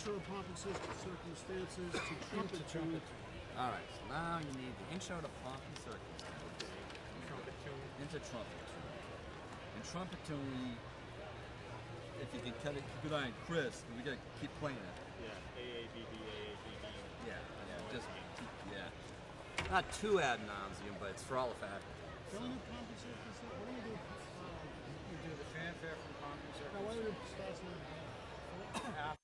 intro to pomp and circumstances to trumpet tune. All right, so now you need the intro to pomp and circumstances. Trumpet tune. Into trumpet tune. In trumpet tune, if you can cut it, keep it on Chris, we gotta keep playing it. Yeah, AABB, AABB. Yeah, just keep, yeah. Not too ad nauseum, but it's for all the faculty. Don't we do pomp and circumstances? What do we do? You do the fanfare from pomp and Now, why do we do circumstance. stars? Okay, the band has stopped, and I have 8 minutes of showtime by my clock. Oh, the bagpiper's beginning early? Plan is 6:25. He begins to play. We begin the procession. Oh, okay, on our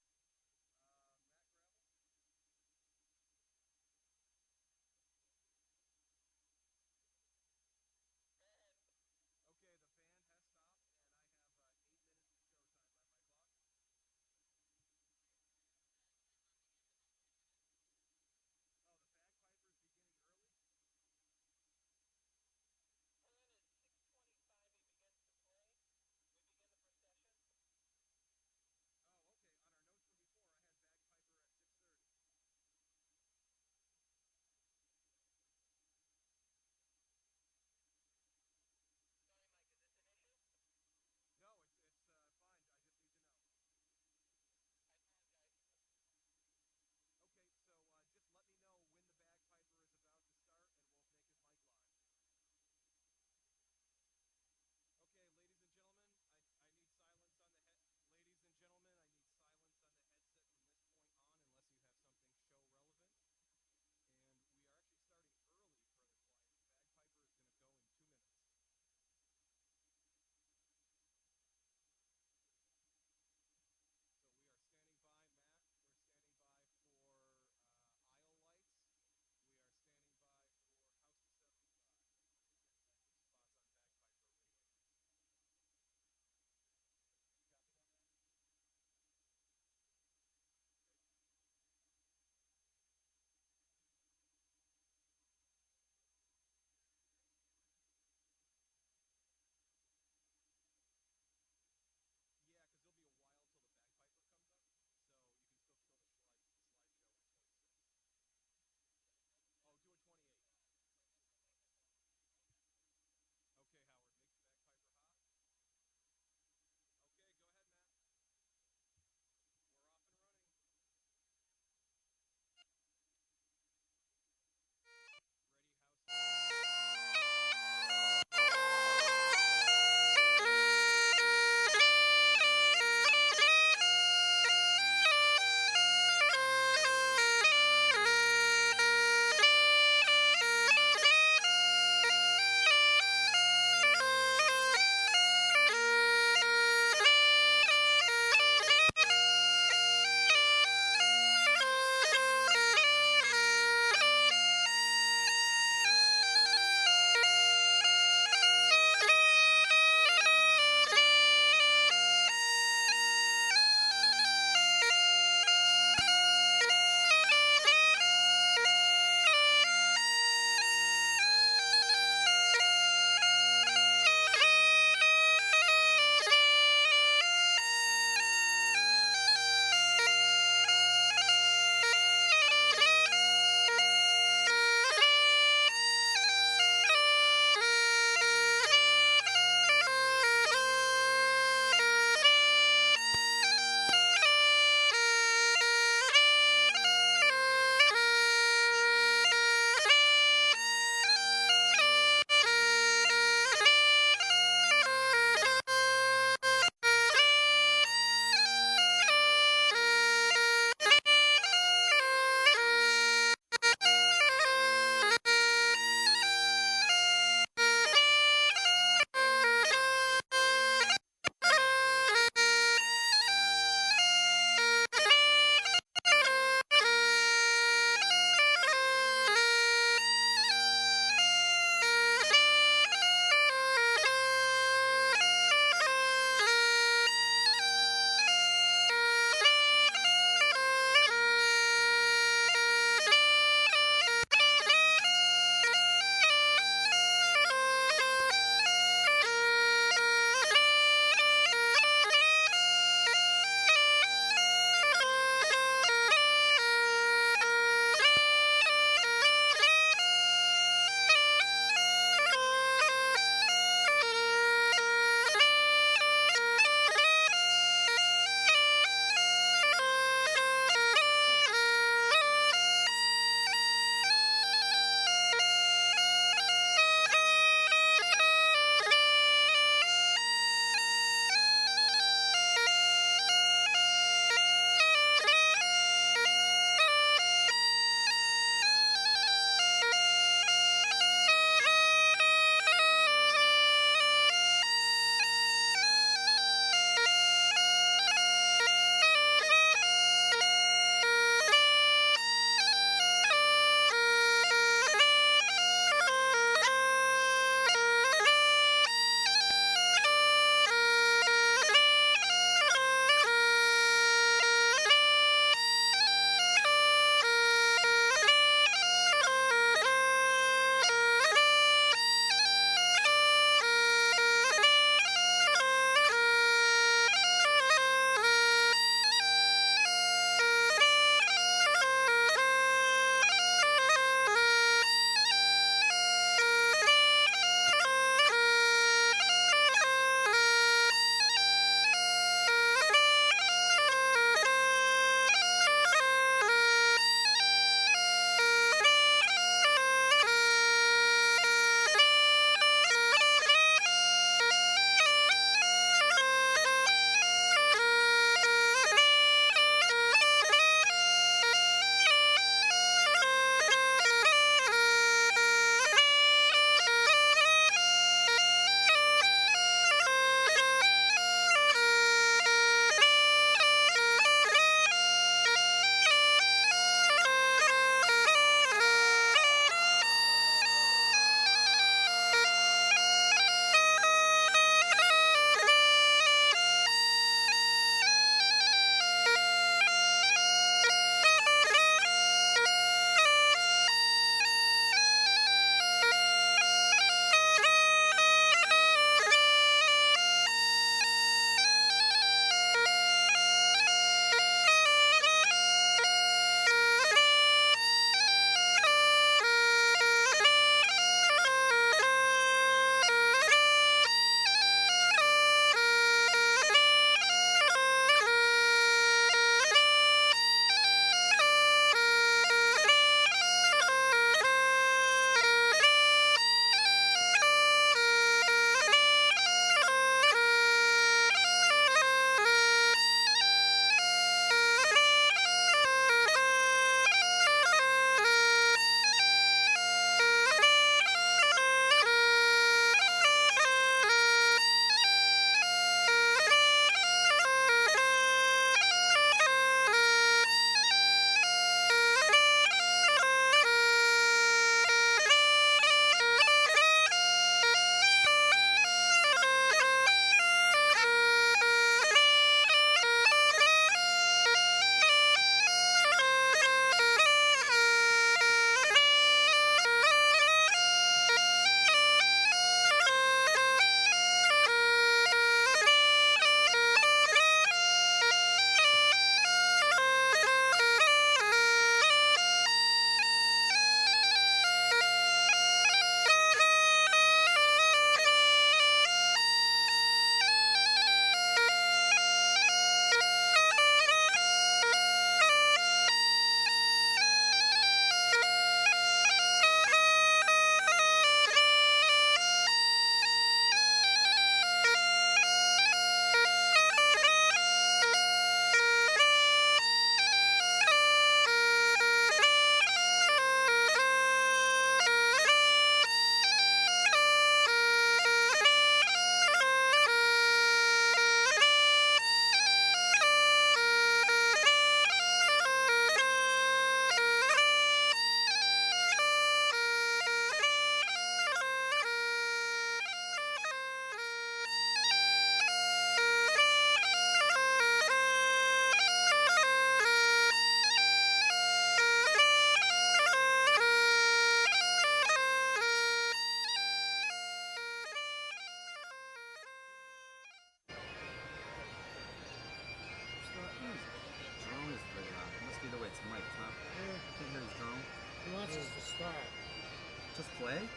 way? Yeah.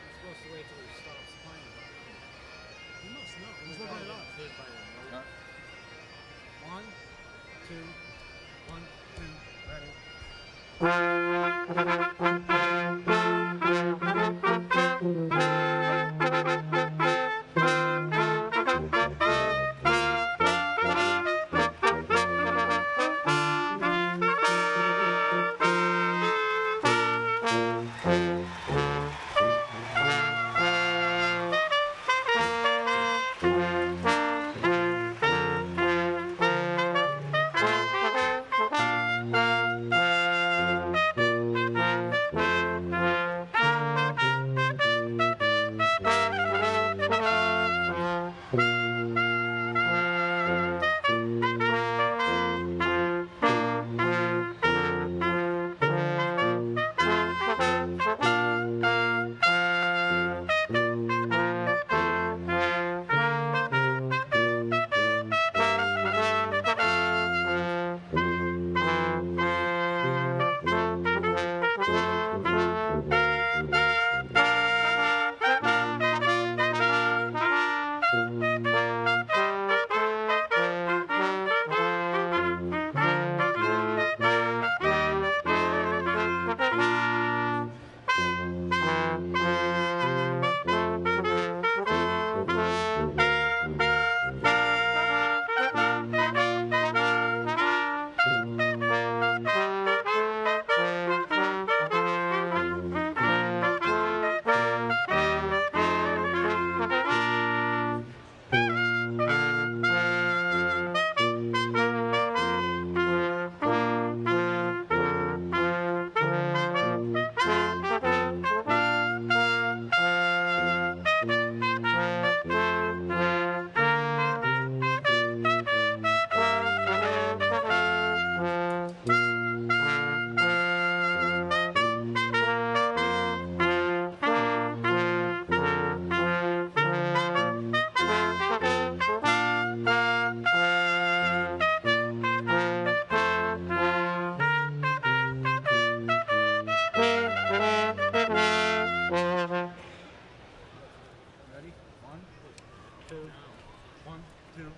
You're supposed to wait till he stops playing. You must know. He's looking it up. Hit by a note. Uh, 1, 2, 1, 2, ready. Ready? 1, 2, 1, 2.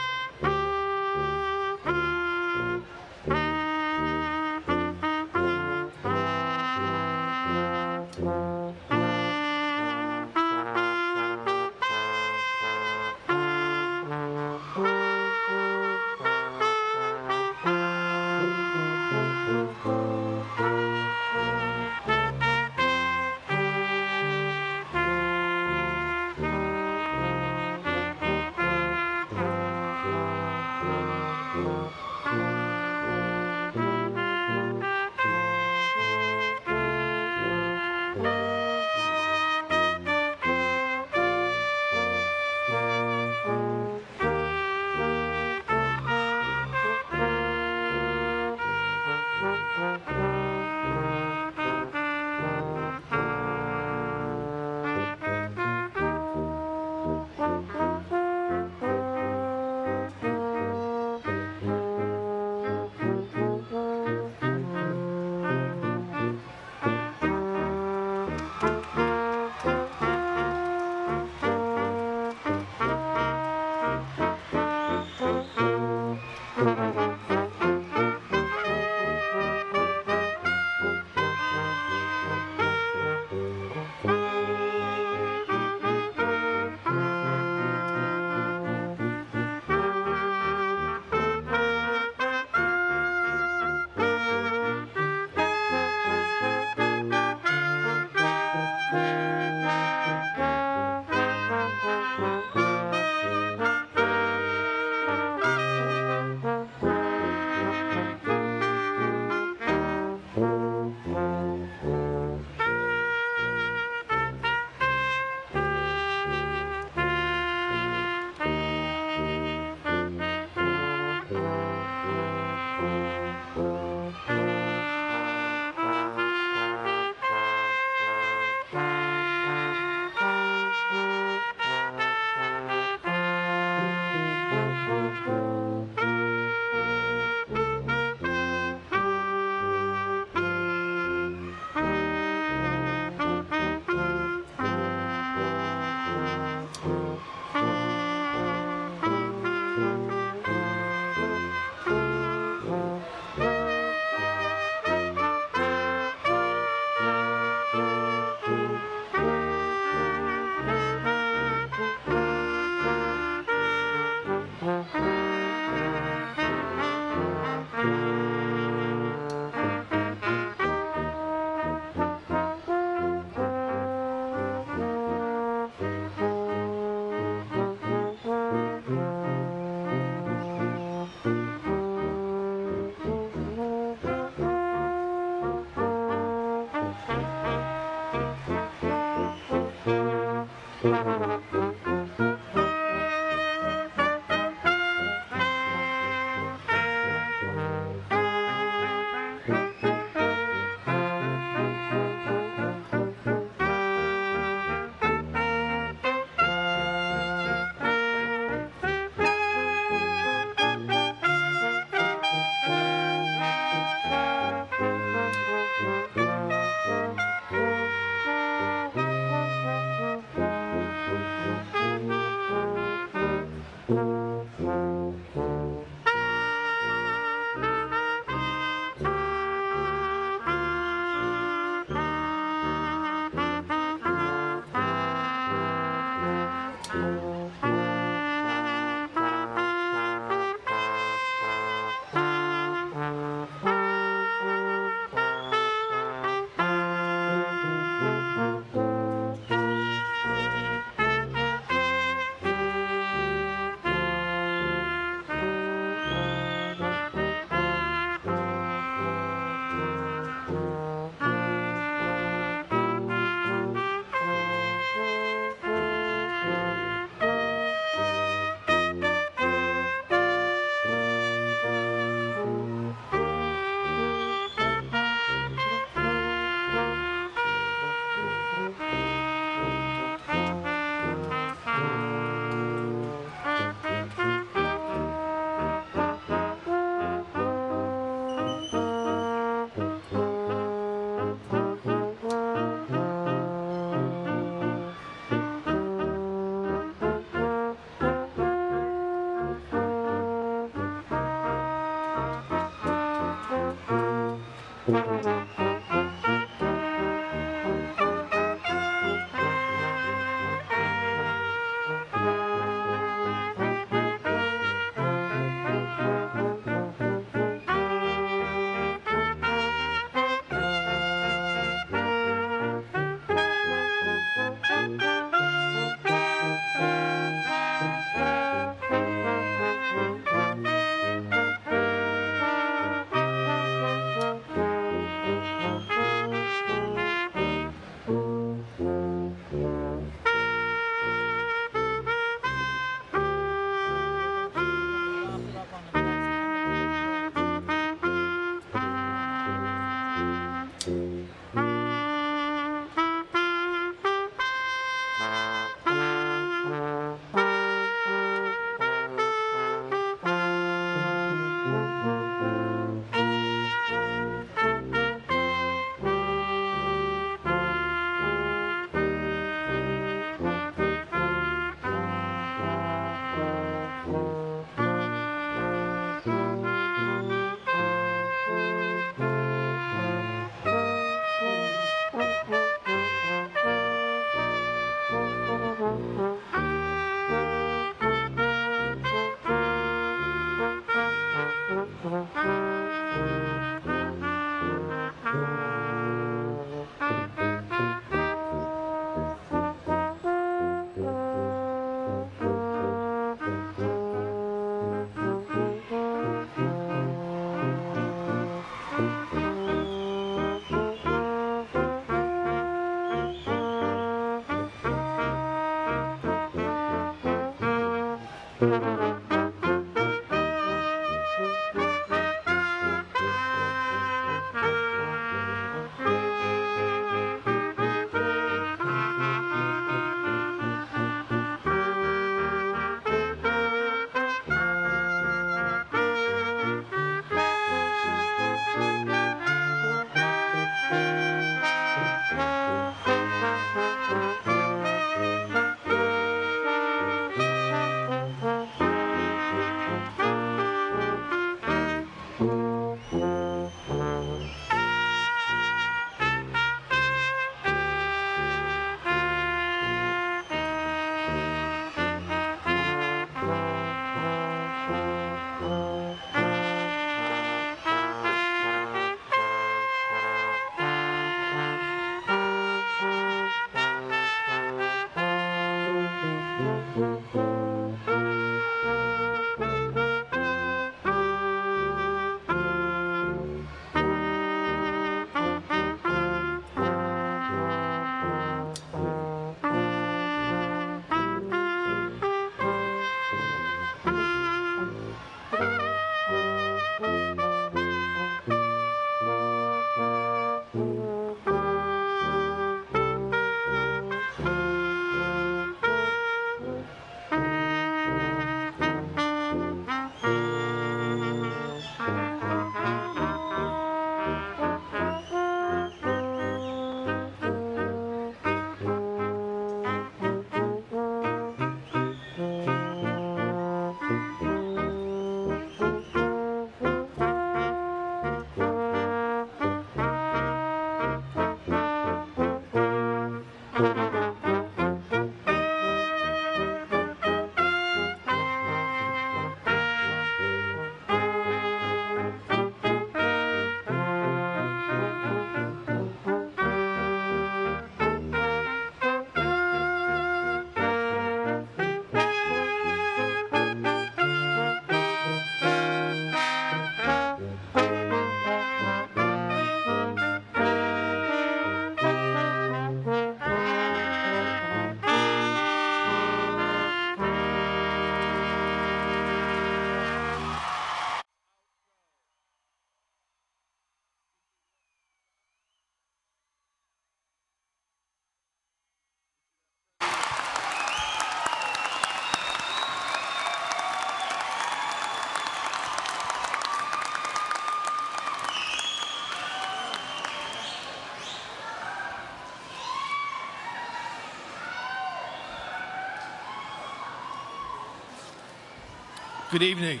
Good evening.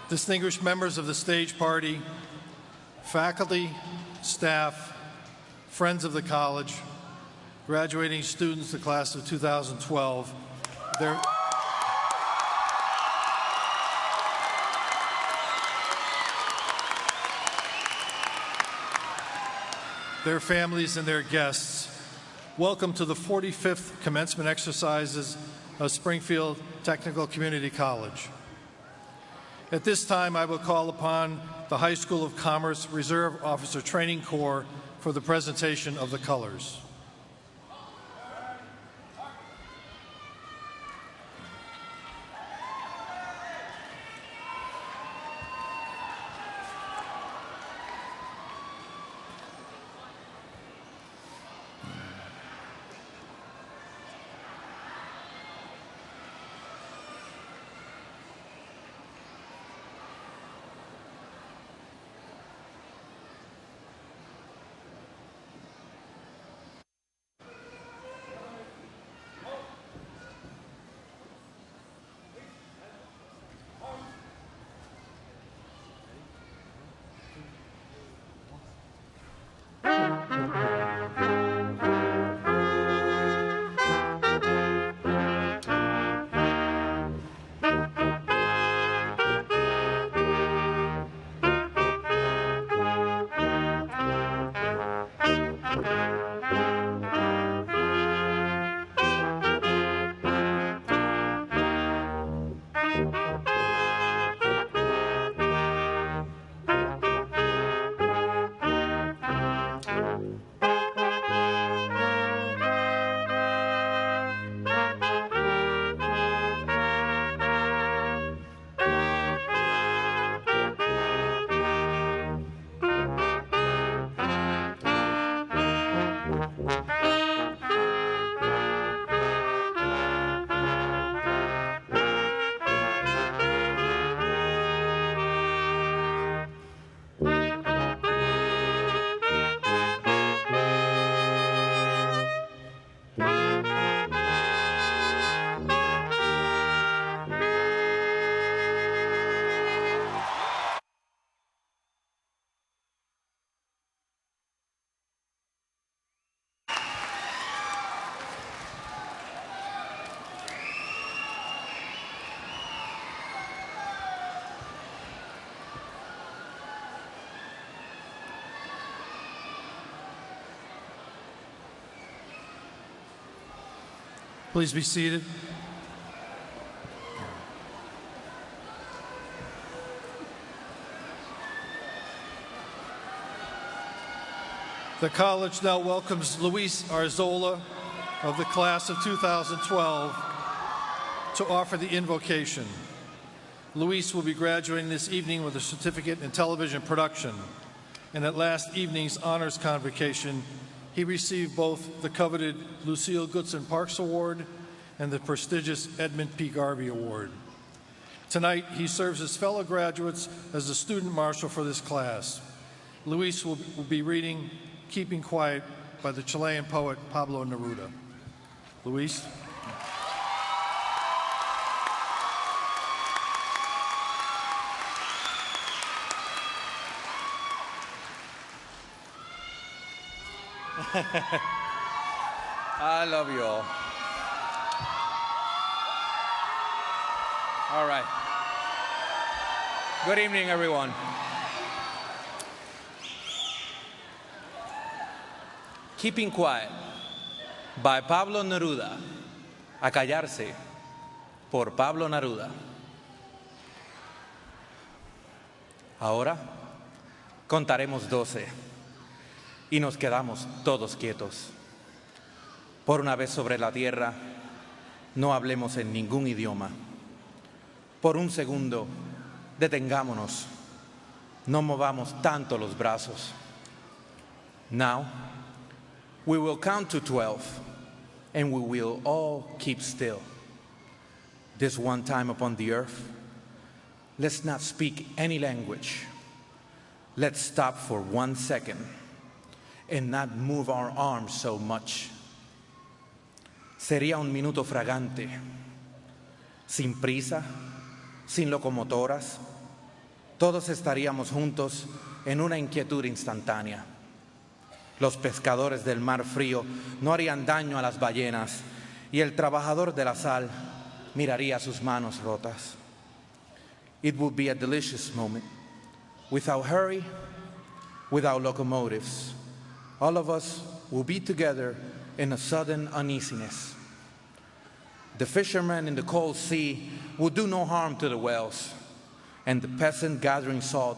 Distinguished members of the stage party, faculty, staff, friends of the college, graduating students, the class of 2012, their families and their guests. Welcome to the 45th commencement exercises of Springfield Technical Community College. At this time, I will call upon the High School of Commerce Reserve Officer Training Corps for the presentation of the colors. Please be seated. The college now welcomes Luis Arzola of the class of 2012 to offer the invocation. Luis will be graduating this evening with a certificate in television production, and at last evening's honors convocation, he received both the coveted Lucille Goodson Parks Award and the prestigious Edmund P. Garvey Award. Tonight, he serves his fellow graduates as the student marshal for this class. Luis will be reading Keeping Quiet by the Chilean poet Pablo Neruda. Luis? I love you all. All right. Good evening, everyone. Keeping Quiet by Pablo Neruda. A callarse por Pablo Neruda. Ahora contaremos 12 y nos quedamos todos quietos. Por una vez sobre la tierra, no hablemos en ningún idioma. Por un segundo, detengámonos. No movamos tanto los brazos. Now, we will count to 12, and we will all keep still. This one time upon the earth, let's not speak any language. Let's stop for 1 second and not move our arms so much. Sería un minuto fragante. sin prisa, sin locomotoras, todos estaríamos juntos en una inquietud instantánea. Los pescadores del mar frío no harían daño a las ballenas y el trabajador de la sal miraría sus manos rotas. It would be a delicious moment, without hurry, without locomotives. All of us will be together in a sudden uneasiness. The fisherman in the cold sea would do no harm to the whales, and the peasant gathering salt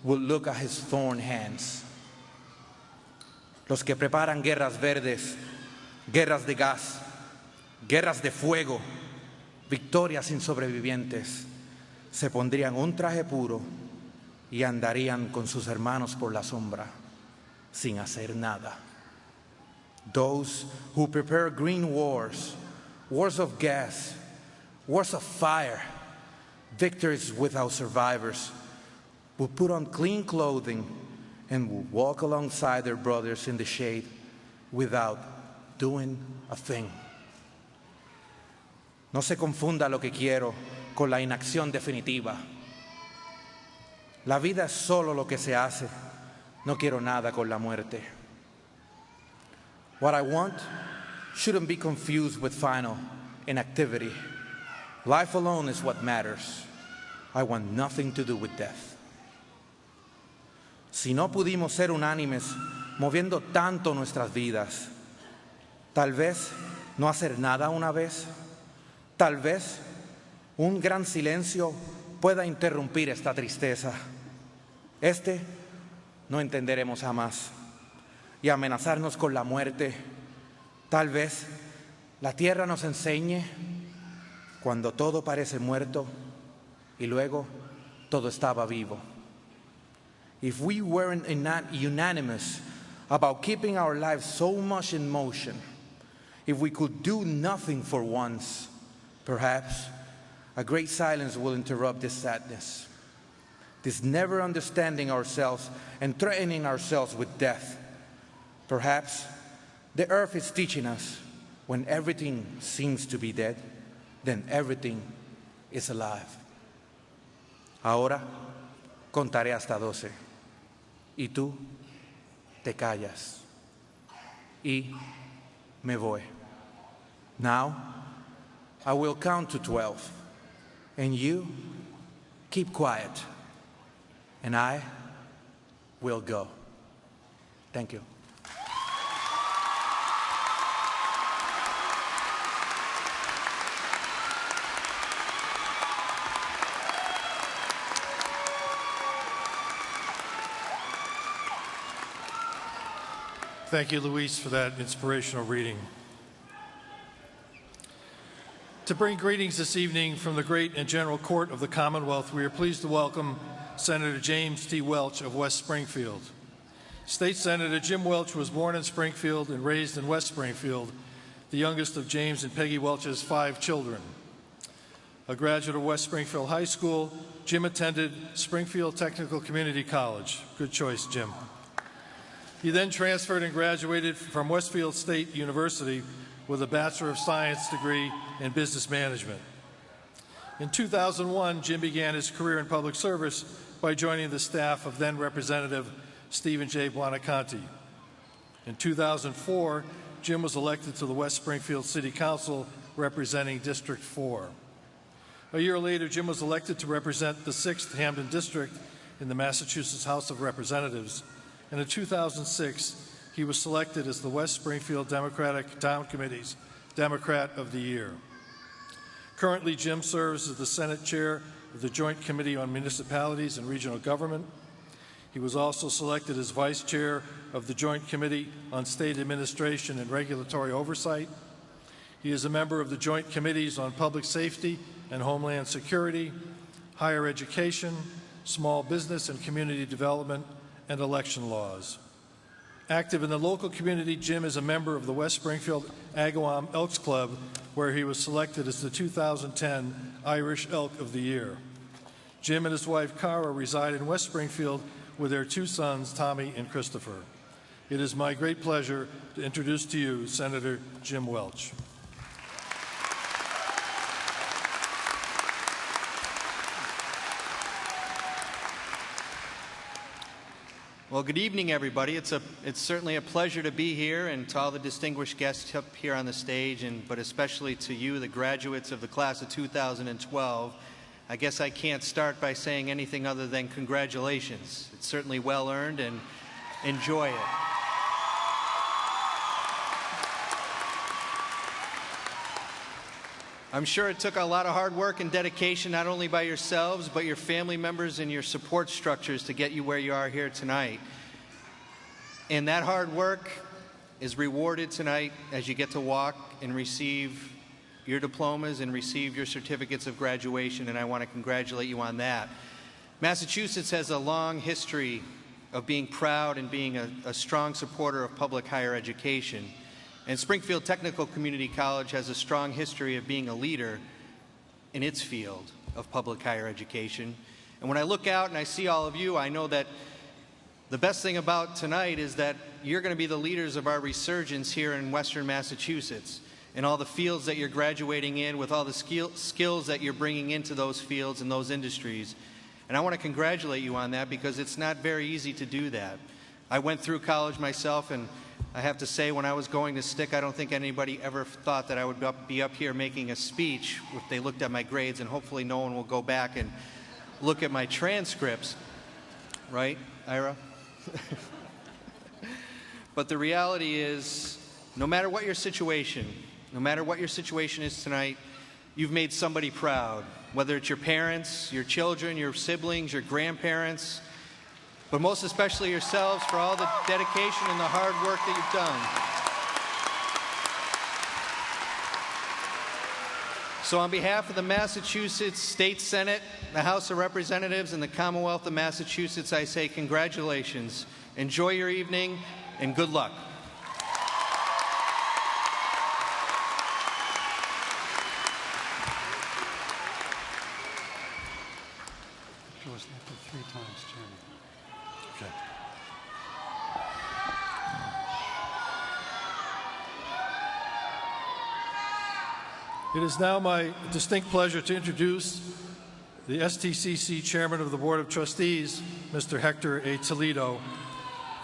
would look at his thorn hands. Los que preparan guerras verdes, guerras de gas, guerras de fuego, victorias sin sobrevivientes, se pondrían un traje puro y andarían con sus hermanos por la sombra, sin hacer nada. Those who prepare green wars, wars of gas, wars of fire, victories without survivors, will put on clean clothing and will walk alongside their brothers in the shade without doing a thing. No se confunda lo que quiero con la inacción definitiva. La vida es solo lo que se hace. No quiero nada con la muerte. What I want shouldn't be confused with final inactivity. Life alone is what matters. I want nothing to do with death. Si no pudimos ser unánimes moviendo tanto nuestras vidas, tal vez no hacer nada una vez, tal vez un gran silencio pueda interrumpir esta tristeza. No entenderemos jamás. Y amenazarnos con la muerte, tal vez la tierra nos enseñe cuando todo parece muerto y luego todo estaba vivo. If we weren't unanimous about keeping our lives so much in motion, if we could do nothing for once, perhaps a great silence will interrupt this sadness, this never understanding ourselves and threatening ourselves with death. Perhaps the earth is teaching us when everything seems to be dead, then everything is alive. Ahora contaré hasta 12 y tú te callas y me voy. Now I will count to 12 and you keep quiet and I will go. Thank you. Thank you, Luis, for that inspirational reading. To bring greetings this evening from the Great and General Court of the Commonwealth, we are pleased to welcome Senator James T. Welch of West Springfield. State Senator Jim Welch was born in Springfield and raised in West Springfield, the youngest of James and Peggy Welch's 5 children. A graduate of West Springfield High School, Jim attended Springfield Technical Community College. Good choice, Jim. He then transferred and graduated from Westfield State University with a Bachelor of Science degree in Business Management. In 2001, Jim began his career in public service by joining the staff of then Representative Stephen J. Buonaconti. In 2004, Jim was elected to the West Springfield City Council representing District 4. A year later, Jim was elected to represent the 6th Hampden District in the Massachusetts House of Representatives. And in 2006, he was selected as the West Springfield Democratic Town Committee's Democrat of the Year. Currently, Jim serves as the Senate Chair of the Joint Committee on Municipalities and Regional Government. He was also selected as Vice Chair of the Joint Committee on State Administration and Regulatory Oversight. He is a member of the Joint Committees on Public Safety and Homeland Security, Higher Education, Small Business and Community Development, and election laws. Active in the local community, Jim is a member of the West Springfield Agawam Elks Club, where he was selected as the 2010 Irish Elk of the Year. Jim and his wife, Cara, reside in West Springfield with their 2 sons, Tommy and Christopher. It is my great pleasure to introduce to you Senator Jim Welch. Well, good evening, everybody. It's certainly a pleasure to be here, and to all the distinguished guests up here on the stage, but especially to you, the graduates of the class of 2012. I guess I can't start by saying anything other than congratulations. It's certainly well earned, and enjoy it. I'm sure it took a lot of hard work and dedication, not only by yourselves, but your family members and your support structures to get you where you are here tonight. And that hard work is rewarded tonight as you get to walk and receive your diplomas and receive your certificates of graduation, and I want to congratulate you on that. Massachusetts has a long history of being proud and being a strong supporter of public higher education. And Springfield Technical Community College has a strong history of being a leader in its field of public higher education. And when I look out and I see all of you, I know that the best thing about tonight is that you're going to be the leaders of our resurgence here in Western Massachusetts, and all the fields that you're graduating in, with all the skills that you're bringing into those fields and those industries. And I want to congratulate you on that, because it's not very easy to do that. I went through college myself, and I have to say, when I was going to STIC, I don't think anybody ever thought that I would be up here making a speech if they looked at my grades, and hopefully no one will go back and look at my transcripts. Right, Ira? But the reality is, no matter what your situation is tonight, you've made somebody proud, whether it's your parents, your children, your siblings, your grandparents, but most especially yourselves for all the dedication and the hard work that you've done. So on behalf of the Massachusetts State Senate, the House of Representatives, and the Commonwealth of Massachusetts, I say congratulations. Enjoy your evening, and good luck. It was elected 3 times, Chairman. Okay. It is now my distinct pleasure to introduce the STCC Chairman of the Board of Trustees, Mr. Hector A. Toledo,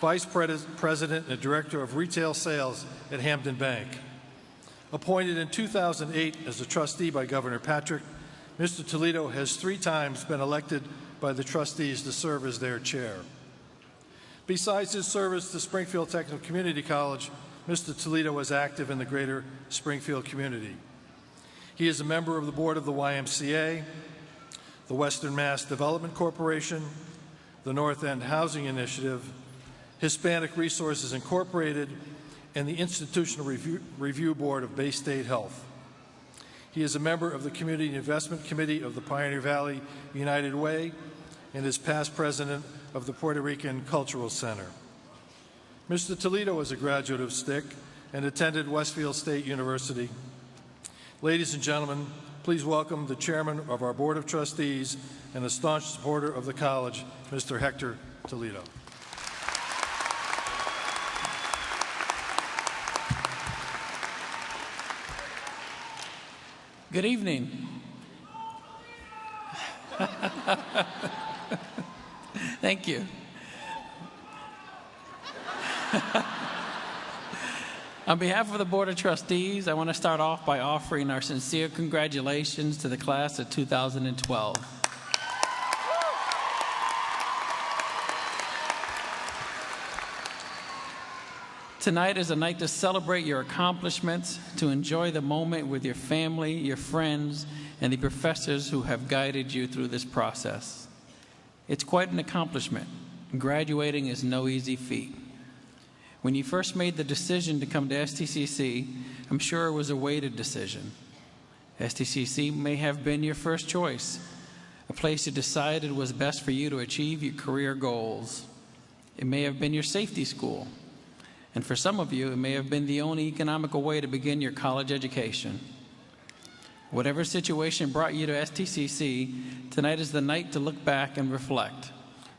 Vice President and Director of Retail Sales at Hamden Bank. Appointed in 2008 as a trustee by Governor Patrick, Mr. Toledo has 3 times been elected by the trustees to serve as their chair. Besides his service to Springfield Technical Community College, Mr. Toledo was active in the greater Springfield community. He is a member of the board of the YMCA, the Western Mass Development Corporation, the North End Housing Initiative, Hispanic Resources Incorporated, and the Institutional Review Board of Bay State Health. He is a member of the Community Investment Committee of the Pioneer Valley United Way and is past president of the Puerto Rican Cultural Center. Mr. Toledo is a graduate of STIC and attended Westfield State University. Ladies and gentlemen, please welcome the chairman of our Board of Trustees and a staunch supporter of the college, Mr. Hector Toledo. Good evening. Thank you. On behalf of the Board of Trustees, I want to start off by offering our sincere congratulations to the class of 2012. Tonight is a night to celebrate your accomplishments, to enjoy the moment with your family, your friends, and the professors who have guided you through this process. It's quite an accomplishment. Graduating is no easy feat. When you first made the decision to come to STCC, I'm sure it was a weighted decision. STCC may have been your first choice, a place you decided was best for you to achieve your career goals. It may have been your safety school. And for some of you, it may have been the only economical way to begin your college education. Whatever situation brought you to STCC, tonight is the night to look back and reflect,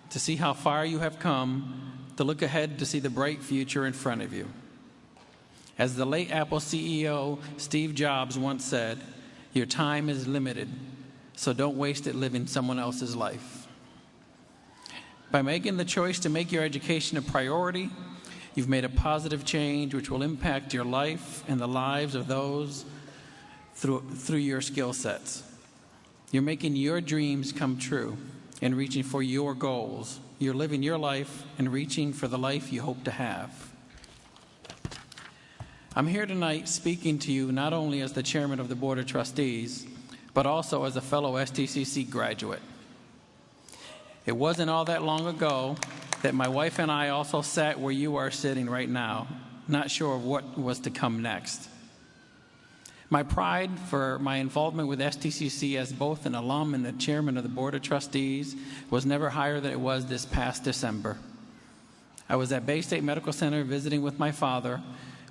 to see how far you have come, to look ahead to see the bright future in front of you. As the late Apple CEO Steve Jobs once said, your time is limited, so don't waste it living someone else's life. By making the choice to make your education a priority, you've made a positive change which will impact your life and the lives of those through your skill sets. You're making your dreams come true and reaching for your goals. You're living your life and reaching for the life you hope to have. I'm here tonight speaking to you not only as the chairman of the Board of Trustees, but also as a fellow STCC graduate. It wasn't all that long ago that my wife and I also sat where you are sitting right now, not sure of what was to come next. My pride for my involvement with STCC as both an alum and the chairman of the Board of Trustees was never higher than it was this past December. I was at Bay State Medical Center visiting with my father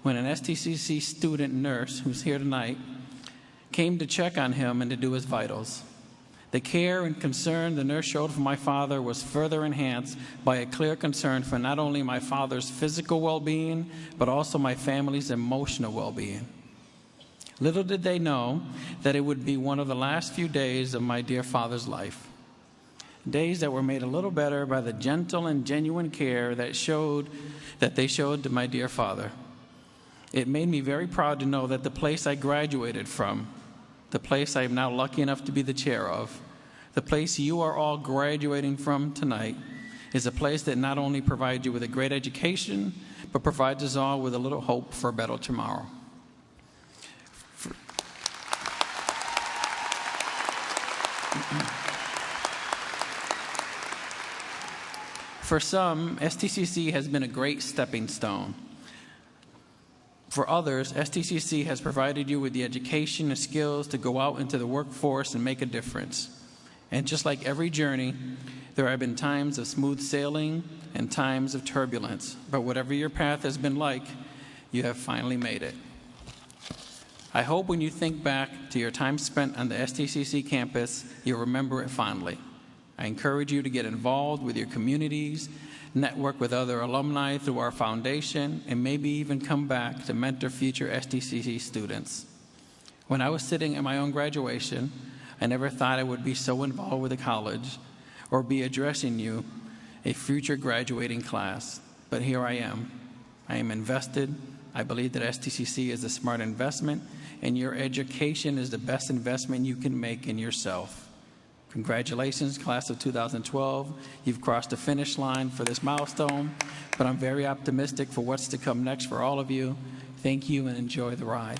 when an STCC student nurse, who's here tonight, came to check on him and to do his vitals. The care and concern the nurse showed for my father was further enhanced by a clear concern for not only my father's physical well-being, but also my family's emotional well-being. Little did they know that it would be one of the last few days of my dear father's life. Days that were made a little better by the gentle and genuine care that they showed to my dear father. It made me very proud to know that the place I graduated from, the place I am now lucky enough to be the chair of, the place you are all graduating from tonight, is a place that not only provides you with a great education, but provides us all with a little hope for a better tomorrow. For some, STCC has been a great stepping stone. For others, STCC has provided you with the education and skills to go out into the workforce and make a difference. And just like every journey, there have been times of smooth sailing and times of turbulence. But whatever your path has been like, you have finally made it. I hope when you think back to your time spent on the STCC campus, you'll remember it fondly. I encourage you to get involved with your communities, network with other alumni through our foundation, and maybe even come back to mentor future STCC students. When I was sitting at my own graduation, I never thought I would be so involved with the college or be addressing you, a future graduating class. But here I am. I am invested. I believe that STCC is a smart investment, and your education is the best investment you can make in yourself. Congratulations, class of 2012. You've crossed the finish line for this milestone, but I'm very optimistic for what's to come next for all of you. Thank you and enjoy the ride.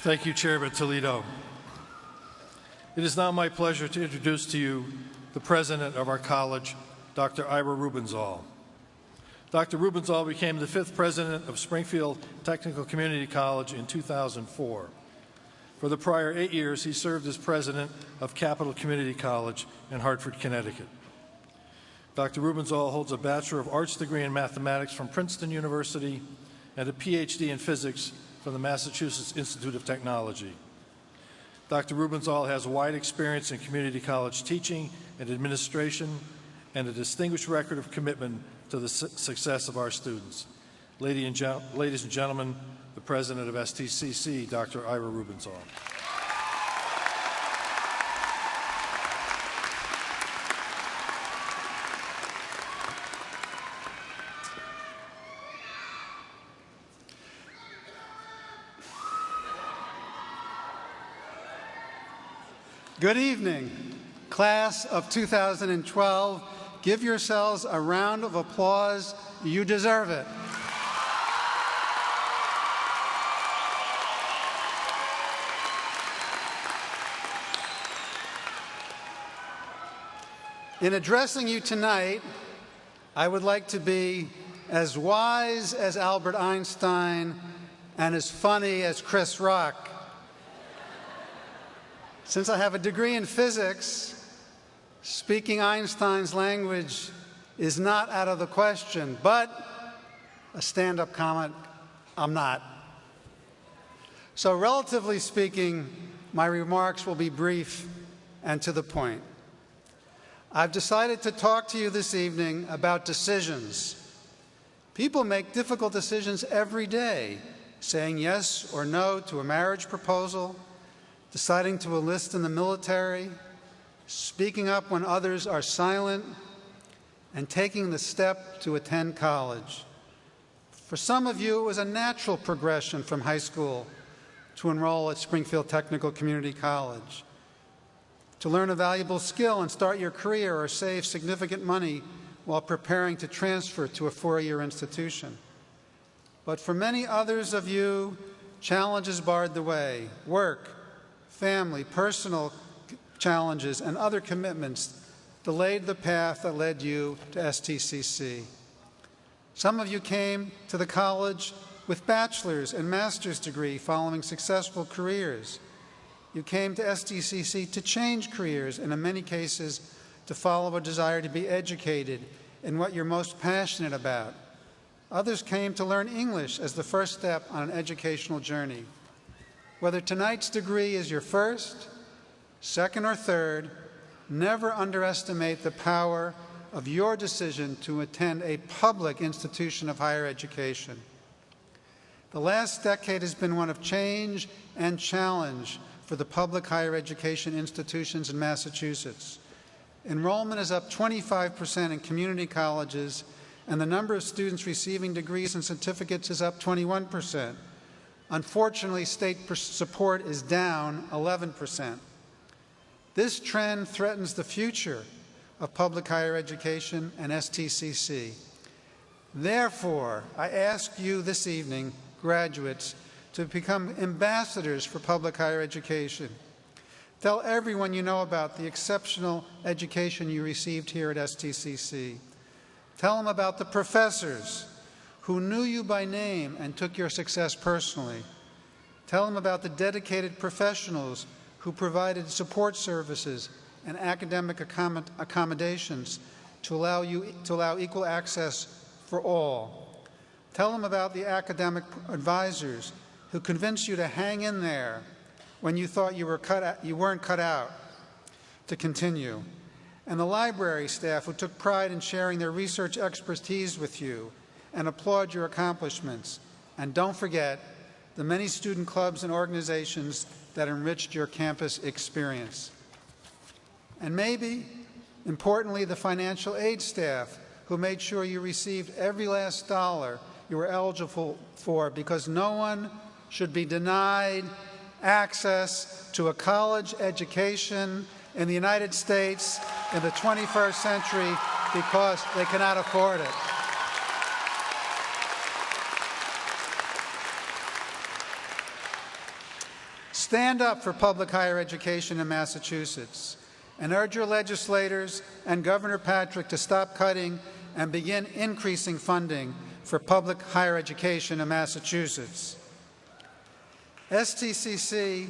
Thank you, Chairman Toledo. It is now my pleasure to introduce to you the president of our college, Dr. Ira Rubenzahl. Dr. Rubenzahl became the 5th president of Springfield Technical Community College in 2004. For the prior 8 years, he served as president of Capital Community College in Hartford, Connecticut. Dr. Rubenzahl holds a Bachelor of Arts degree in mathematics from Princeton University and a PhD in physics from the Massachusetts Institute of Technology. Dr. Rubenzahl has wide experience in community college teaching and administration and a distinguished record of commitment to the success of our students. Ladies and gentlemen, the president of STCC, Dr. Ira Rubenzahl. Good evening, class of 2012. Give yourselves a round of applause. You deserve it. In addressing you tonight, I would like to be as wise as Albert Einstein and as funny as Chris Rock. Since I have a degree in physics, speaking Einstein's language is not out of the question, but a stand-up comic, I'm not. So relatively speaking, my remarks will be brief and to the point. I've decided to talk to you this evening about decisions. People make difficult decisions every day, saying yes or no to a marriage proposal, deciding to enlist in the military, speaking up when others are silent, and taking the step to attend college. For some of you, it was a natural progression from high school to enroll at Springfield Technical Community College, to learn a valuable skill and start your career or save significant money while preparing to transfer to a four-year institution. But for many others of you, challenges barred the way. Work, family, personal challenges, and other commitments delayed the path that led you to STCC. Some of you came to the college with bachelor's and master's degree following successful careers. You came to STCC to change careers and in many cases to follow a desire to be educated in what you're most passionate about. Others came to learn English as the first step on an educational journey. Whether tonight's degree is your first, second, or third, never underestimate the power of your decision to attend a public institution of higher education. The last decade has been one of change and challenge for the public higher education institutions in Massachusetts. Enrollment is up 25% in community colleges, and the number of students receiving degrees and certificates is up 21%. Unfortunately, state support is down 11%. This trend threatens the future of public higher education and STCC. Therefore, I ask you this evening, graduates, to become ambassadors for public higher education. Tell everyone you know about the exceptional education you received here at STCC. Tell them about the professors who knew you by name and took your success personally. Tell them about the dedicated professionals who provided support services and academic accommodations to allow equal access for all. Tell them about the academic advisors who convinced you to hang in there when you thought you weren't cut out to continue, and the library staff who took pride in sharing their research expertise with you and applaud your accomplishments. And don't forget the many student clubs and organizations that enriched your campus experience. And maybe, importantly, the financial aid staff who made sure you received every last dollar you were eligible for, because no one should be denied access to a college education in the United States in the 21st century because they cannot afford it. Stand up for public higher education in Massachusetts and urge your legislators and Governor Patrick to stop cutting and begin increasing funding for public higher education in Massachusetts. STCC,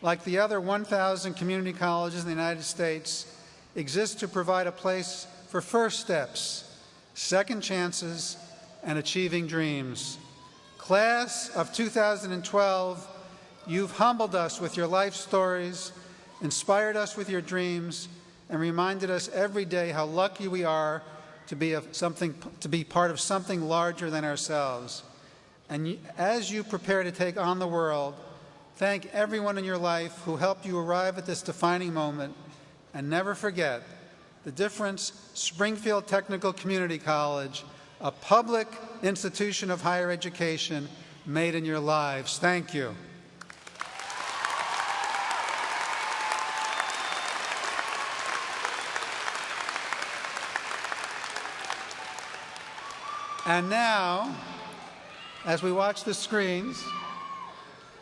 like the other 1,000 community colleges in the United States, exists to provide a place for first steps, second chances, and achieving dreams. Class of 2012, you've humbled us with your life stories, inspired us with your dreams, and reminded us every day how lucky we are to be part of something larger than ourselves. And as you prepare to take on the world, thank everyone in your life who helped you arrive at this defining moment, and never forget the difference Springfield Technical Community College, a public institution of higher education, made in your lives. Thank you. And now, as we watch the screens,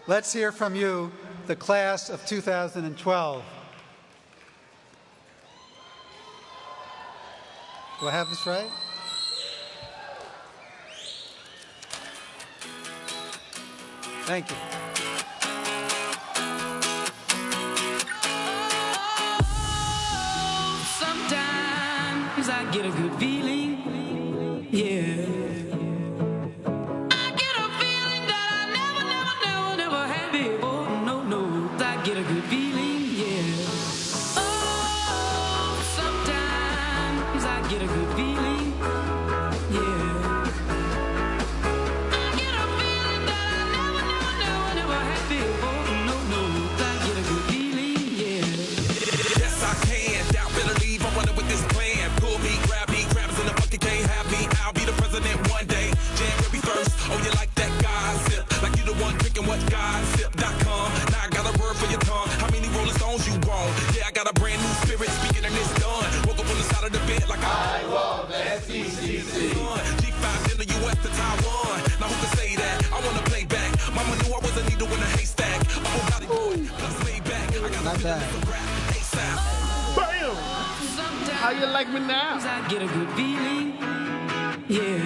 let's hear from you, the class of 2012. Do I have this right? Thank you. Sometimes I get a good feeling, yeah. I get a feeling that I never had before. No, I get a good feeling, yeah. Oh, sometimes I get a good feeling, yeah. I get a feeling that happy. Oh, no, no, I get a good feeling, yeah. Yes, I can. Doubt, better leave. I'm running with this plan. Pull me, grab us in the bucket, can't have me. I'll be the president one day. January 1st. Oh, you like that gossip? Like you the one drinking what gossip.com. Now I got a word for your tongue. How many Rolling Stones you want? Yeah, I got a brand new spirit speaking and it's done. Woke up on the side of the bed like I love STCC. G5 in the US to Taiwan. Now who can say that? I want to play back. Mama knew I was a needle in a haystack. Oh, body boy, plus lay back. I got Not bad. Bam! How you like me now? I get a good feeling, yeah.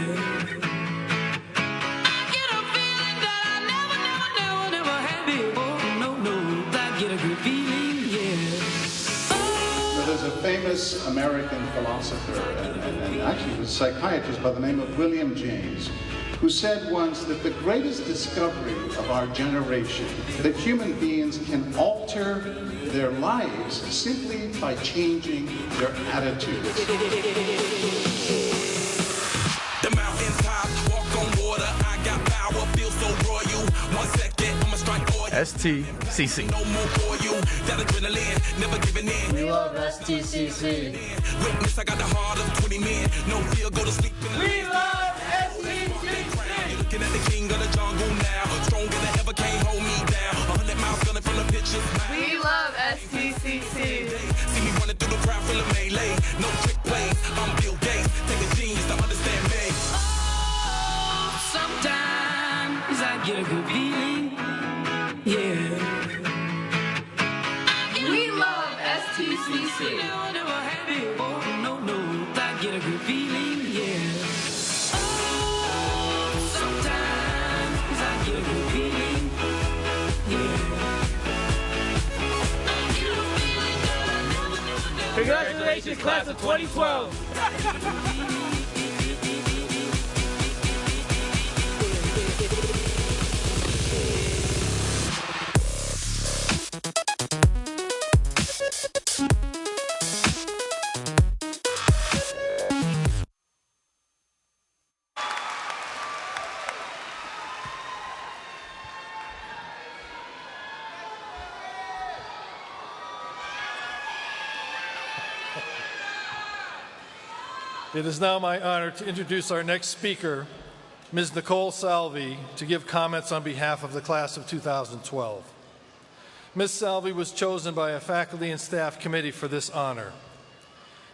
I get a feeling that I never had before. No, no, I get a good feeling, yeah. Well, there's a famous American philosopher and actually he was a psychiatrist by the name of William James, who said once that the greatest discovery of our generation, that human beings can alter their lives simply by changing their attitudes. The mountaintop, walk on water, I got power, feel so royal. 1 second, I'ma strike oil. STCC. No more for you, that adrenaline, never giving in. We love STCC. Witness, I got the heart of 20 men. No fear, go to sleep in the We love STCC. You're looking at the king of the jungle now. Stronger than ever, can't hold me down. 100 miles gunning from the pictures. We love STCC. See me running through the crowd full of melee. No trick plays, I'm Bill Gates. Take a genius to understand me. Oh, sometimes I get a good feeling, yeah. We love STCC. Never happy. Oh, no, no, I get a good feeling, yeah. Oh, sometimes I get a good feeling, yeah. Congratulations, class of 2012. It is now my honor to introduce our next speaker, Ms. Nicole Salvi, to give comments on behalf of the class of 2012. Ms. Salvi was chosen by a faculty and staff committee for this honor.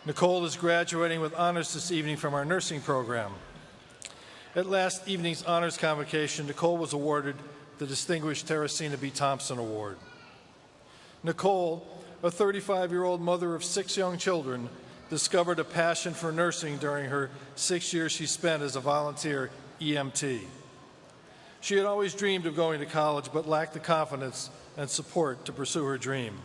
Nicole is graduating with honors this evening from our nursing program. At last evening's honors convocation, Nicole was awarded the Distinguished Teresina B. Thompson Award. Nicole, a 35-year-old mother of 6 young children, discovered a passion for nursing during her 6 years she spent as a volunteer EMT. She had always dreamed of going to college but lacked the confidence and support to pursue her dream.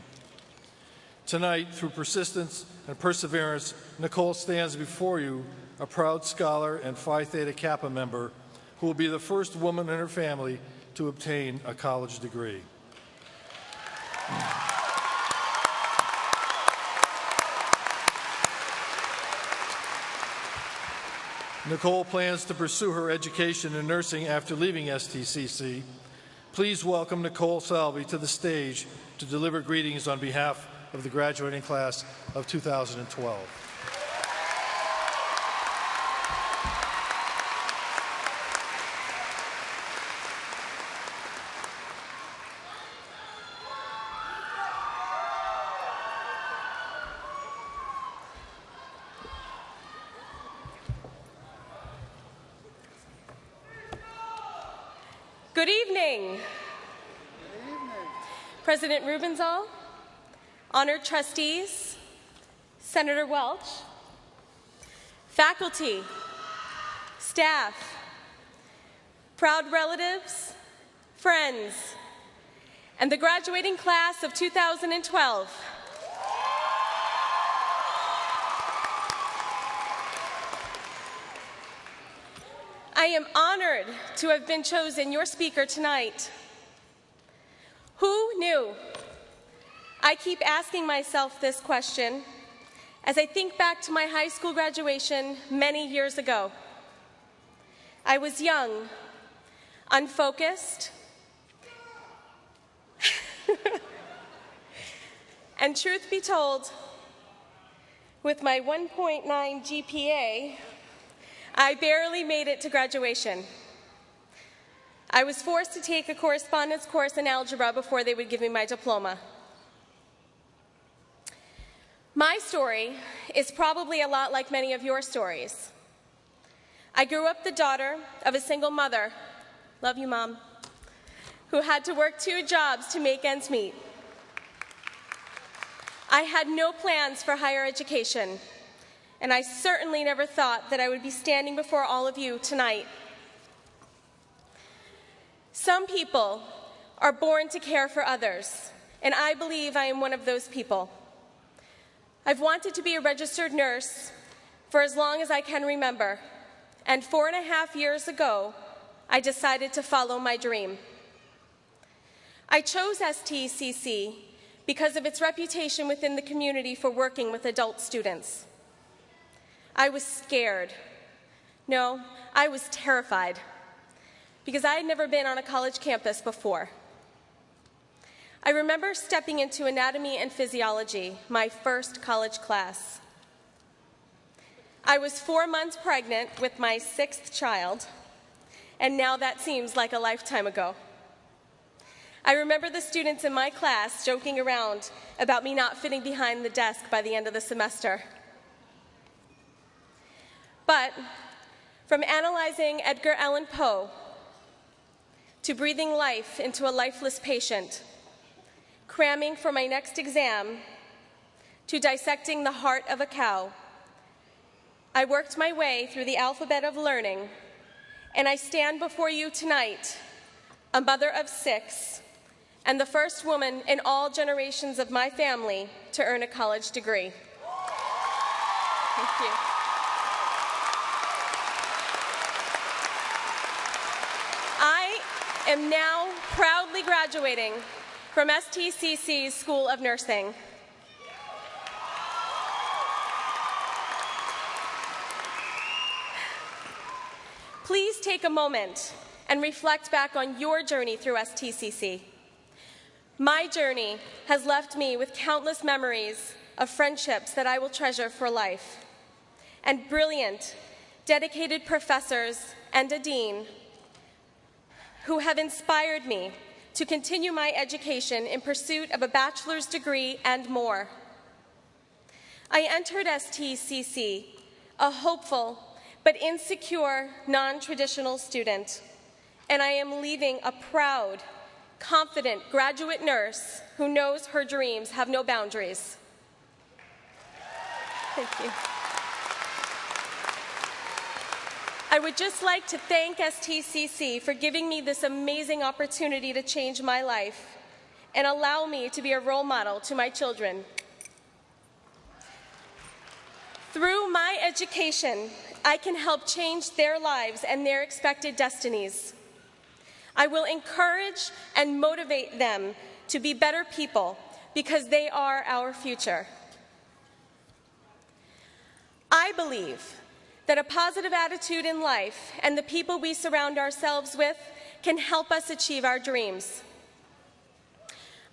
Tonight, through persistence and perseverance, Nicole stands before you, a proud scholar and Phi Theta Kappa member who will be the first woman in her family to obtain a college degree. Nicole plans to pursue her education in nursing after leaving STCC. Please welcome Nicole Salvi to the stage to deliver greetings on behalf of the graduating class of 2012. Good evening. President Rubenzahl, honored trustees, Senator Welch, faculty, staff, proud relatives, friends, and the graduating class of 2012. I am honored to have been chosen your speaker tonight. Who knew? I keep asking myself this question as I think back to my high school graduation many years ago. I was young, unfocused, And truth be told, with my 1.9 GPA, I barely made it to graduation. I was forced to take a correspondence course in algebra before they would give me my diploma. My story is probably a lot like many of your stories. I grew up the daughter of a single mother, love you, Mom, who had to work 2 jobs to make ends meet. I had no plans for higher education, and I certainly never thought that I would be standing before all of you tonight. Some people are born to care for others, and I believe I am one of those people. I've wanted to be a registered nurse for as long as I can remember, and 4.5 years ago, I decided to follow my dream. I chose STCC because of its reputation within the community for working with adult students. I was scared. No, I was terrified, because I had never been on a college campus before. I remember stepping into anatomy and physiology, my first college class. I was 4 months pregnant with my 6th child, and now that seems like a lifetime ago. I remember the students in my class joking around about me not fitting behind the desk by the end of the semester. But from analyzing Edgar Allan Poe, to breathing life into a lifeless patient, cramming for my next exam, to dissecting the heart of a cow, I worked my way through the alphabet of learning, and I stand before you tonight, a mother of 6, and the first woman in all generations of my family to earn a college degree. Thank you. I am now proudly graduating from STCC's School of Nursing. Please take a moment and reflect back on your journey through STCC. My journey has left me with countless memories of friendships that I will treasure for life, and brilliant, dedicated professors and a dean who have inspired me to continue my education in pursuit of a bachelor's degree and more. I entered STCC a hopeful but insecure, non-traditional student, and I am leaving a proud, confident graduate nurse who knows her dreams have no boundaries. Thank you. I would just like to thank STCC for giving me this amazing opportunity to change my life and allow me to be a role model to my children. Through my education, I can help change their lives and their expected destinies. I will encourage and motivate them to be better people because they are our future. I believe that a positive attitude in life and the people we surround ourselves with can help us achieve our dreams.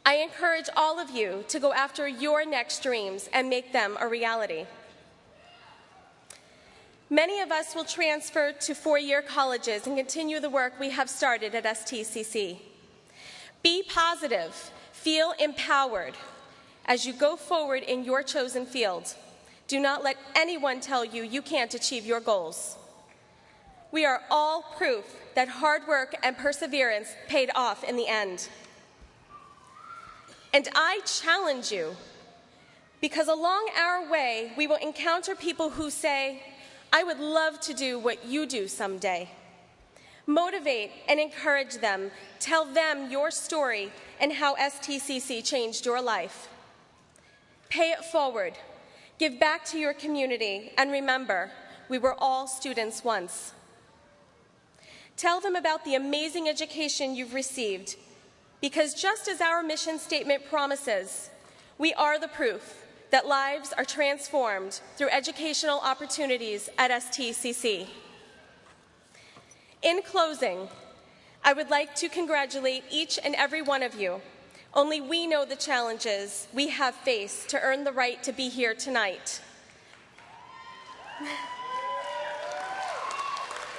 I encourage all of you to go after your next dreams and make them a reality. Many of us will transfer to 4-year colleges and continue the work we have started at STCC. Be positive, feel empowered as you go forward in your chosen field. Do not let anyone tell you you can't achieve your goals. We are all proof that hard work and perseverance paid off in the end. And I challenge you, because along our way, we will encounter people who say, I would love to do what you do someday. Motivate and encourage them. Tell them your story and how STCC changed your life. Pay it forward. Give back to your community, and remember, we were all students once. Tell them about the amazing education you've received, because just as our mission statement promises, we are the proof that lives are transformed through educational opportunities at STCC. In closing, I would like to congratulate each and every one of you Only we know the challenges we have faced to earn the right to be here tonight.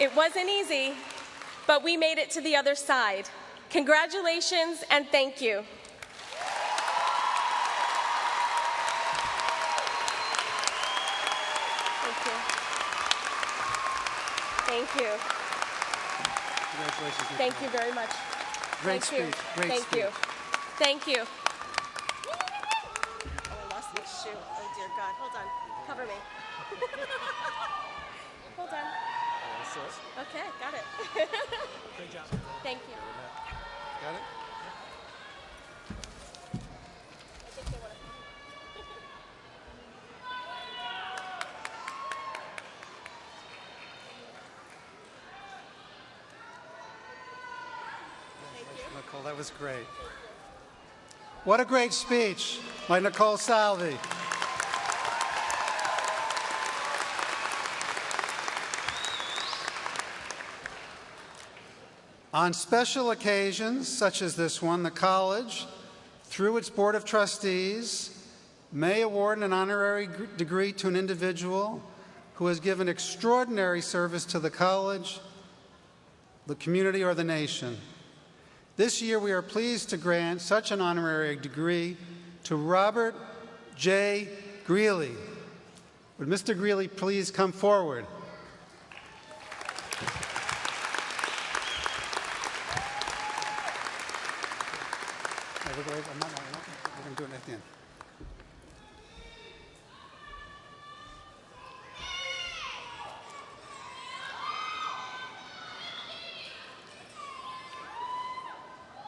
It wasn't easy, but we made it to the other side. Congratulations and thank you. Thank you. Congratulations. Thank you very much. Great Thank you. speech. Great Thank speech. you. Thank you. Oh, I lost my shoe. Oh, dear God. Hold on. Cover me. Hold on. Okay, got it. Great job. Thank you. Got it? I think they want to. Nicole, that was great. What a great speech by Nicole Salvi. On special occasions, such as this one, the college, through its Board of Trustees, may award an honorary degree to an individual who has given extraordinary service to the college, the community, or the nation. This year, we are pleased to grant such an honorary degree to Robert J. Greeley. Would Mr. Greeley please come forward? We're going to do it at the end.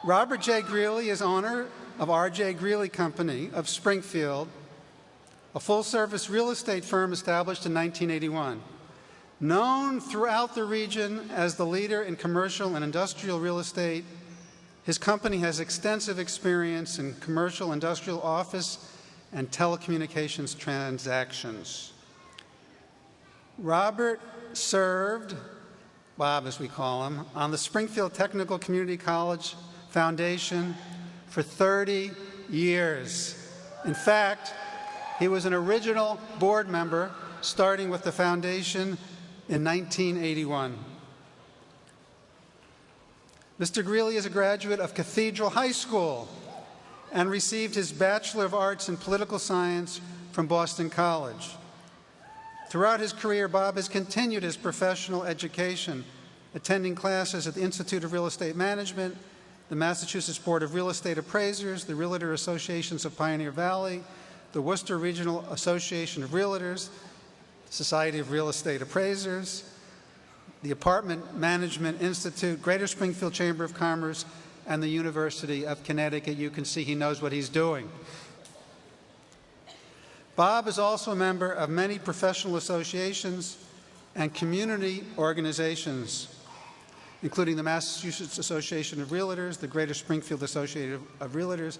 Robert J. Greeley is owner of R.J. Greeley Company of Springfield, a full-service real estate firm established in 1981. Known throughout the region as the leader in commercial and industrial real estate, his company has extensive experience in commercial, industrial, office, and telecommunications transactions. Robert served, Bob as we call him, on the Springfield Technical Community College Foundation for 30 years. In fact, he was an original board member starting with the foundation in 1981. Mr. Greeley is a graduate of Cathedral High School and received his Bachelor of Arts in Political Science from Boston College. Throughout his career, Bob has continued his professional education, attending classes at the Institute of Real Estate Management, the Massachusetts Board of Real Estate Appraisers, the Realtor Associations of Pioneer Valley, the Worcester Regional Association of Realtors, Society of Real Estate Appraisers, the Apartment Management Institute, Greater Springfield Chamber of Commerce, and the University of Connecticut. You can see he knows what he's doing. Bob is also a member of many professional associations and community organizations, including the Massachusetts Association of Realtors, the Greater Springfield Association of Realtors,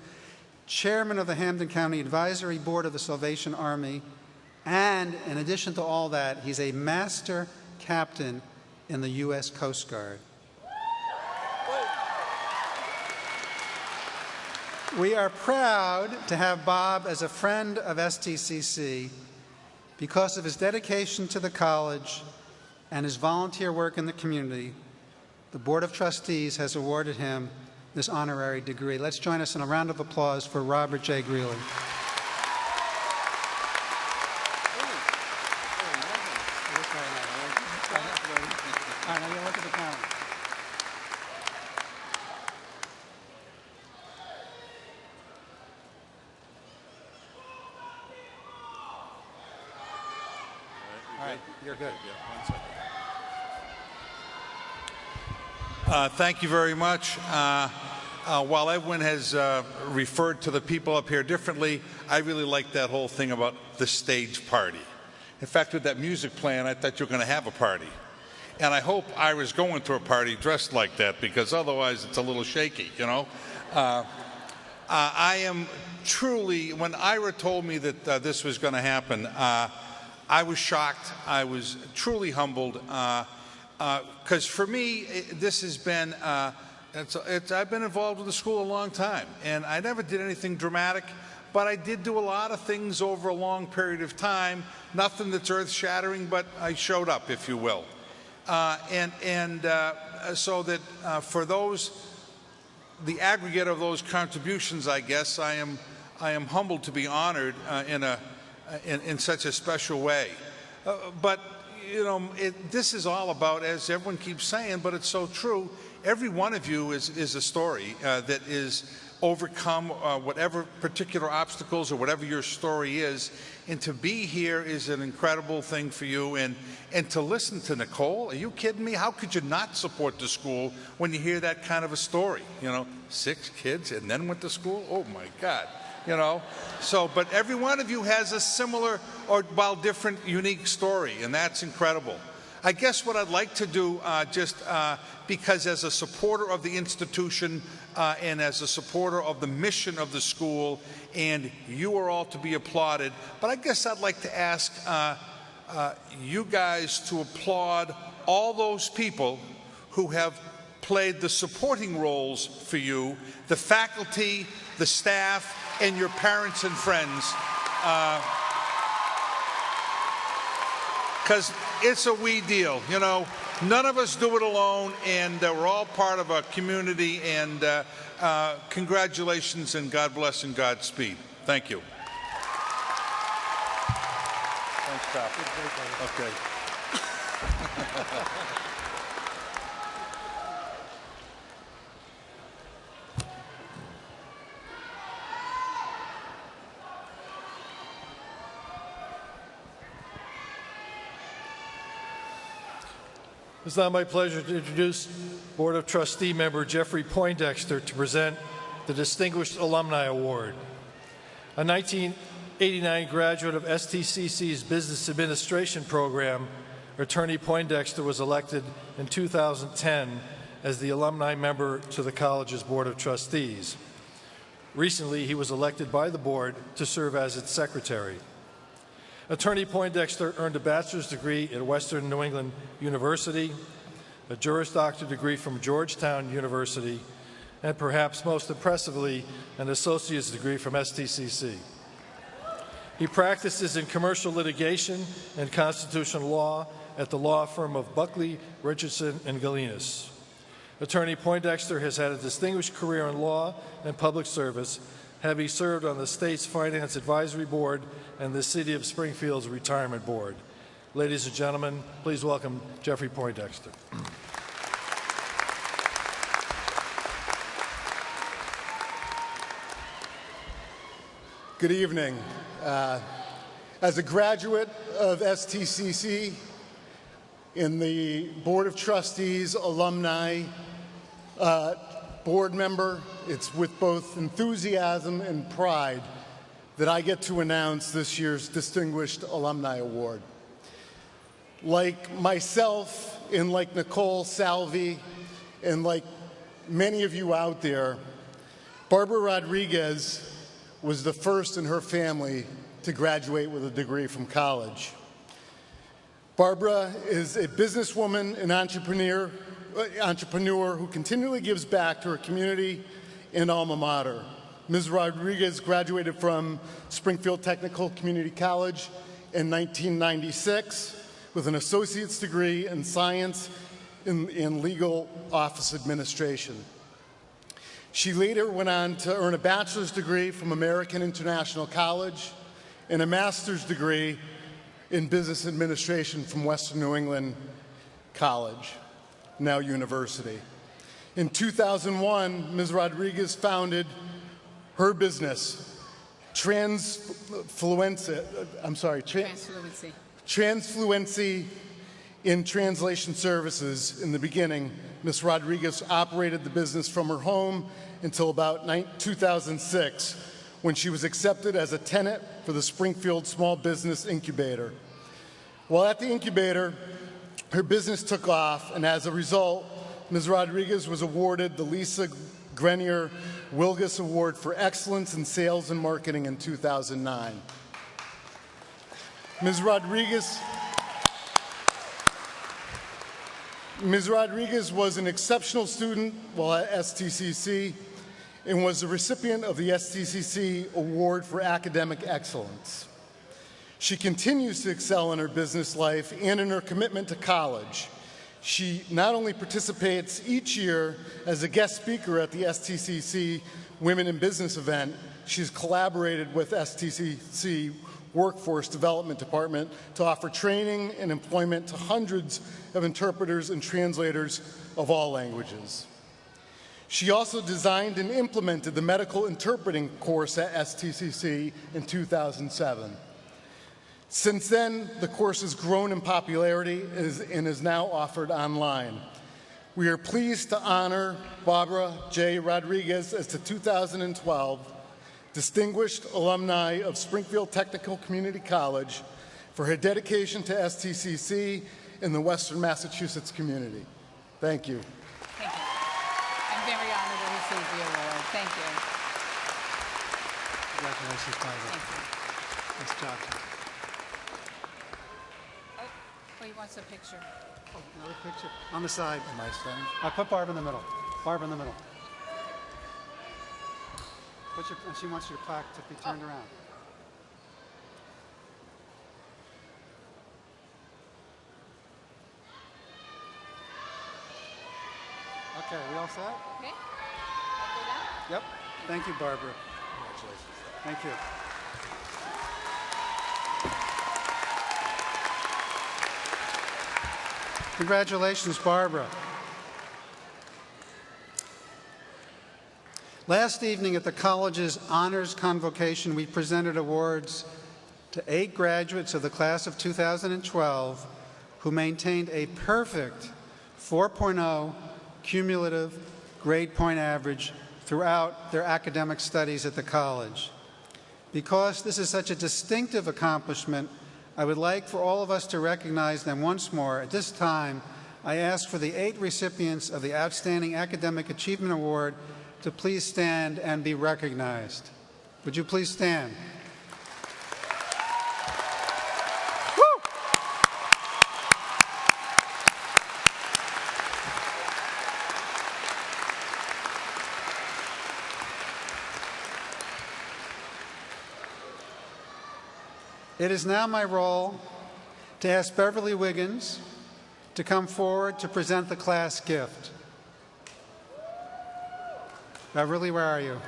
chairman of the Hampden County Advisory Board of the Salvation Army, and in addition to all that, he's a master captain in the U.S. Coast Guard. We are proud to have Bob as a friend of STCC because of his dedication to the college and his volunteer work in the community. The Board of Trustees has awarded him this honorary degree. Let's join us in a round of applause for Robert J. Greeley. All right, now you look at the camera. All right, you're good. Thank you very much. While everyone has referred to the people up here differently, I really like that whole thing about the stage party. In fact, with that music playing, I thought you were going to have a party. And I hope I was going to a party dressed like that, because otherwise it's a little shaky, you know. I am truly, when Ira told me that this was going to happen, I was shocked. I was truly humbled, because for me, this has been I've been involved with the school a long time, and I never did anything dramatic, but I did do a lot of things over a long period of time. Nothing that's earth-shattering, but I showed up, if you will. So that for those, the aggregate of those contributions, I guess, I am humbled to be honored in such a special way. But you know, this is all about, as everyone keeps saying, but it's so true. Every one of you is a story that is overcome whatever particular obstacles or whatever your story is, and to be here is an incredible thing for you. And to listen to Nicole, are you kidding me? How could you not support the school when you hear that kind of a story? You know, 6 kids and then went to school? Oh my God. You know, so, but every one of you has a similar or, while different, unique story, and that's incredible. I guess what I'd like to do, because as a supporter of the institution and as a supporter of the mission of the school, and you are all to be applauded, but I guess I'd like to ask you guys to applaud all those people who have played the supporting roles for you, the faculty, the staff, and your parents and friends, because it's a we deal. You know, none of us do it alone, and we're all part of a community. And congratulations, and God bless and Godspeed. Thank you. Thanks, Pop. Okay. It's now my pleasure to introduce Board of Trustee member Jeffrey Poindexter to present the Distinguished Alumni Award. A 1989 graduate of STCC's Business Administration program, Attorney Poindexter was elected in 2010 as the alumni member to the college's Board of Trustees. Recently, he was elected by the board to serve as its secretary. Attorney Poindexter earned a bachelor's degree at Western New England University, a Juris Doctor degree from Georgetown University, and perhaps most impressively, an associate's degree from STCC. He practices in commercial litigation and constitutional law at the law firm of Buckley, Richardson, and Galinas. Attorney Poindexter has had a distinguished career in law and public service, having served on the state's Finance Advisory Board and the City of Springfield's Retirement Board. Ladies and gentlemen, please welcome Jeffrey Poindexter. Good evening. As a graduate of STCC, in the Board of Trustees, alumni, board member, it's with both enthusiasm and pride that I get to announce this year's Distinguished Alumni Award. Like myself, and like Nicole Salvi, and like many of you out there, Barbara Rodriguez was the first in her family to graduate with a degree from college. Barbara is a businesswoman and entrepreneur who continually gives back to her community and alma mater. Ms. Rodriguez graduated from Springfield Technical Community College in 1996 with an associate's degree in science in legal office administration. She later went on to earn a bachelor's degree from American International College and a master's degree in business administration from Western New England College, now university. In 2001, Ms. Rodriguez founded her business, Transfluency in Translation Services. In the beginning, Ms. Rodriguez operated the business from her home until about 2006, when she was accepted as a tenant for the Springfield Small Business Incubator. While at the incubator, her business took off, and as a result, Ms. Rodriguez was awarded the Lisa Grenier Wilgus Award for Excellence in Sales and Marketing in 2009. Ms. Rodriguez was an exceptional student while at STCC and was the recipient of the STCC Award for Academic Excellence. She continues to excel in her business life and in her commitment to college. She not only participates each year as a guest speaker at the STCC Women in Business event, she's collaborated with STCC Workforce Development Department to offer training and employment to hundreds of interpreters and translators of all languages. She also designed and implemented the medical interpreting course at STCC in 2007. Since then, the course has grown in popularity and is now offered online. We are pleased to honor Barbara J. Rodriguez as the 2012 Distinguished Alumni of Springfield Technical Community College for her dedication to STCC in the Western Massachusetts community. Thank you. Thank you. I'm very honored to receive the award. Thank you. Congratulations, Barbara. Thank you. Nice job. Oh, he wants a picture. Oh, another picture. On the side. Am I standing? Put Barb in the middle. Barb in the middle. She wants your plaque to be turned around. Okay, we all set? Okay. Yep. Thank you, Barbara. Congratulations. Thank you. Congratulations, Barbara. Last evening at the college's honors convocation, we presented awards to 8 graduates of the class of 2012 who maintained a perfect 4.0 cumulative grade point average throughout their academic studies at the college. Because this is such a distinctive accomplishment, I would like for all of us to recognize them once more. At this time, I ask for the 8 recipients of the Outstanding Academic Achievement Award to please stand and be recognized. Would you please stand? Woo! It is now my role to ask Beverly Wiggins to come forward to present the class gift. Beverly, where are you?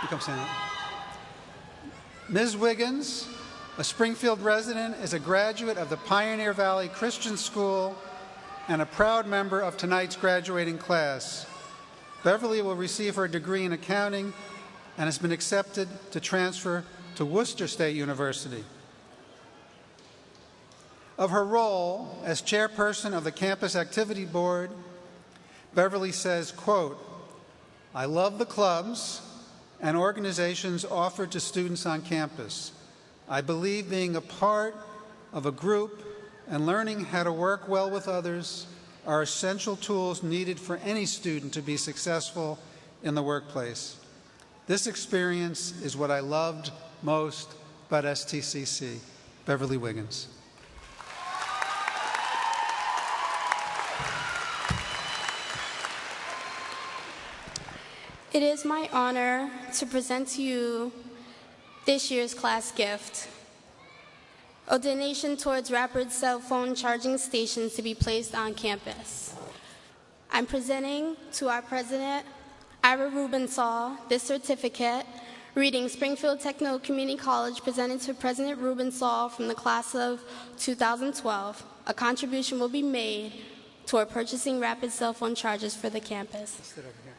You come stand up. Ms. Wiggins, a Springfield resident, is a graduate of the Pioneer Valley Christian School and a proud member of tonight's graduating class. Beverly will receive her degree in accounting and has been accepted to transfer to Worcester State University. Of her role as chairperson of the Campus Activity Board, Beverly says, quote, "I love the clubs and organizations offered to students on campus. I believe being a part of a group and learning how to work well with others are essential tools needed for any student to be successful in the workplace. This experience is what I loved most about STCC." Beverly Wiggins. It is my honor to present to you this year's class gift, a donation towards rapid cell phone charging stations to be placed on campus. I'm presenting to our president, Ira Rubensaw, this certificate, reading Springfield Technical Community College, presented to President Rubensaw from the class of 2012. A contribution will be made toward purchasing rapid cell phone chargers for the campus. Sit over here.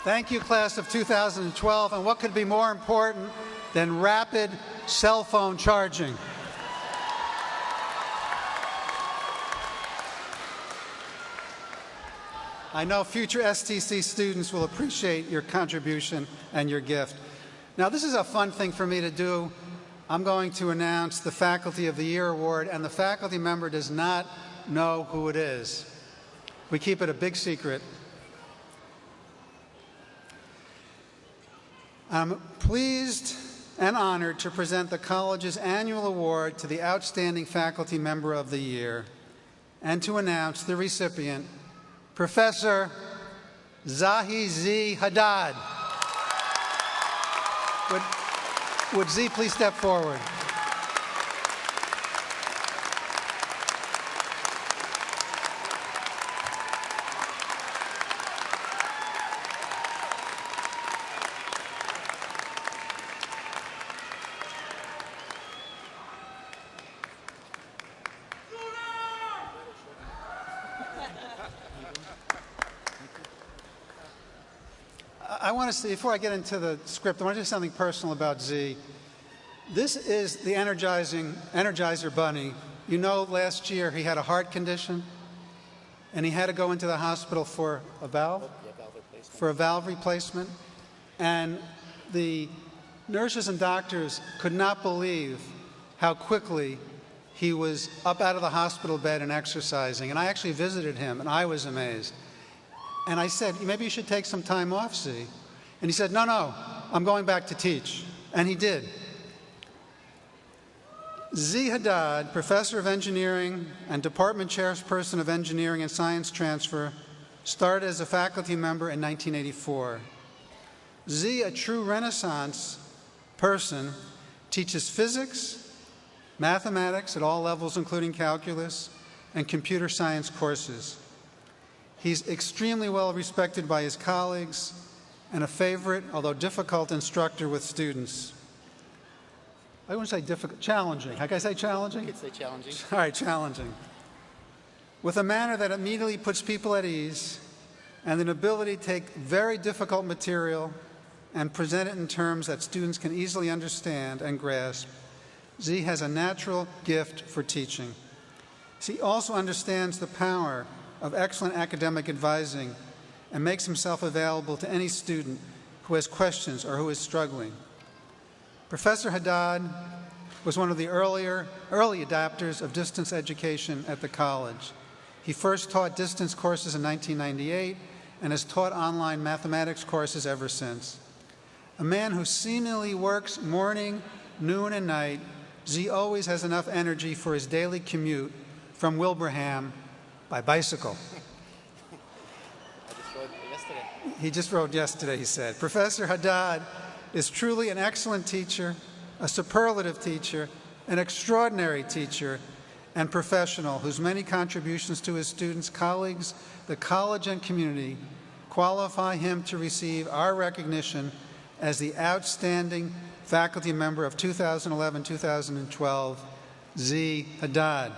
Thank you, class of 2012. And what could be more important than rapid cell phone charging? I know future STC students will appreciate your contribution and your gift. Now, this is a fun thing for me to do. I'm going to announce the Faculty of the Year Award, and the faculty member does not know who it is. We keep it a big secret. I'm pleased and honored to present the college's annual award to the Outstanding Faculty Member of the Year and to announce the recipient, Professor Zahi Z. Haddad. Would Z please step forward? I want to say, before I get into the script, I want to do something personal about Z. This is the Energizer Bunny. You know, last year he had a heart condition, and he had to go into the hospital for a valve? For a valve replacement. And the nurses and doctors could not believe how quickly he was up out of the hospital bed and exercising. And I actually visited him, and I was amazed. And I said, maybe you should take some time off, Z. And he said, no, I'm going back to teach. And he did. Z. Haddad, Professor of Engineering and Department Chairperson of Engineering and Science Transfer, started as a faculty member in 1984. Z, a true Renaissance person, teaches physics, mathematics at all levels, including calculus, and computer science courses. He's extremely well respected by his colleagues and a favorite, although difficult, instructor with students. I wouldn't say difficult, challenging. Can I say challenging? You could say challenging. All right, challenging. With a manner that immediately puts people at ease and an ability to take very difficult material and present it in terms that students can easily understand and grasp, Z has a natural gift for teaching. Z also understands the power of excellent academic advising and makes himself available to any student who has questions or who is struggling. Professor Haddad was one of the early adapters of distance education at the college. He first taught distance courses in 1998 and has taught online mathematics courses ever since. A man who seemingly works morning, noon, and night, Z always has enough energy for his daily commute from Wilbraham by bicycle. I just rode yesterday. He just rode yesterday, he said. Professor Haddad is truly an excellent teacher, a superlative teacher, an extraordinary teacher, and professional whose many contributions to his students, colleagues, the college, and community qualify him to receive our recognition as the outstanding faculty member of 2011-2012, Z. Haddad.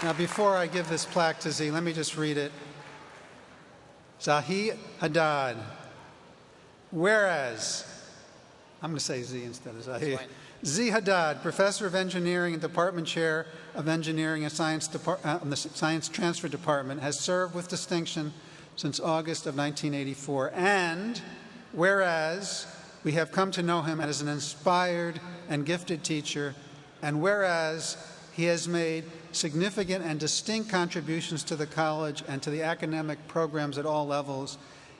Now, before I give this plaque to Z, let me just read it. Zahi Haddad, whereas, I'm going to say Z instead of Zahi. Z. Haddad, Professor of Engineering and Department Chair of Engineering and Science the Science Transfer Department, has served with distinction since August of 1984. And whereas we have come to know him as an inspired and gifted teacher, and whereas he has made significant and distinct contributions to the college and to the academic programs at all levels,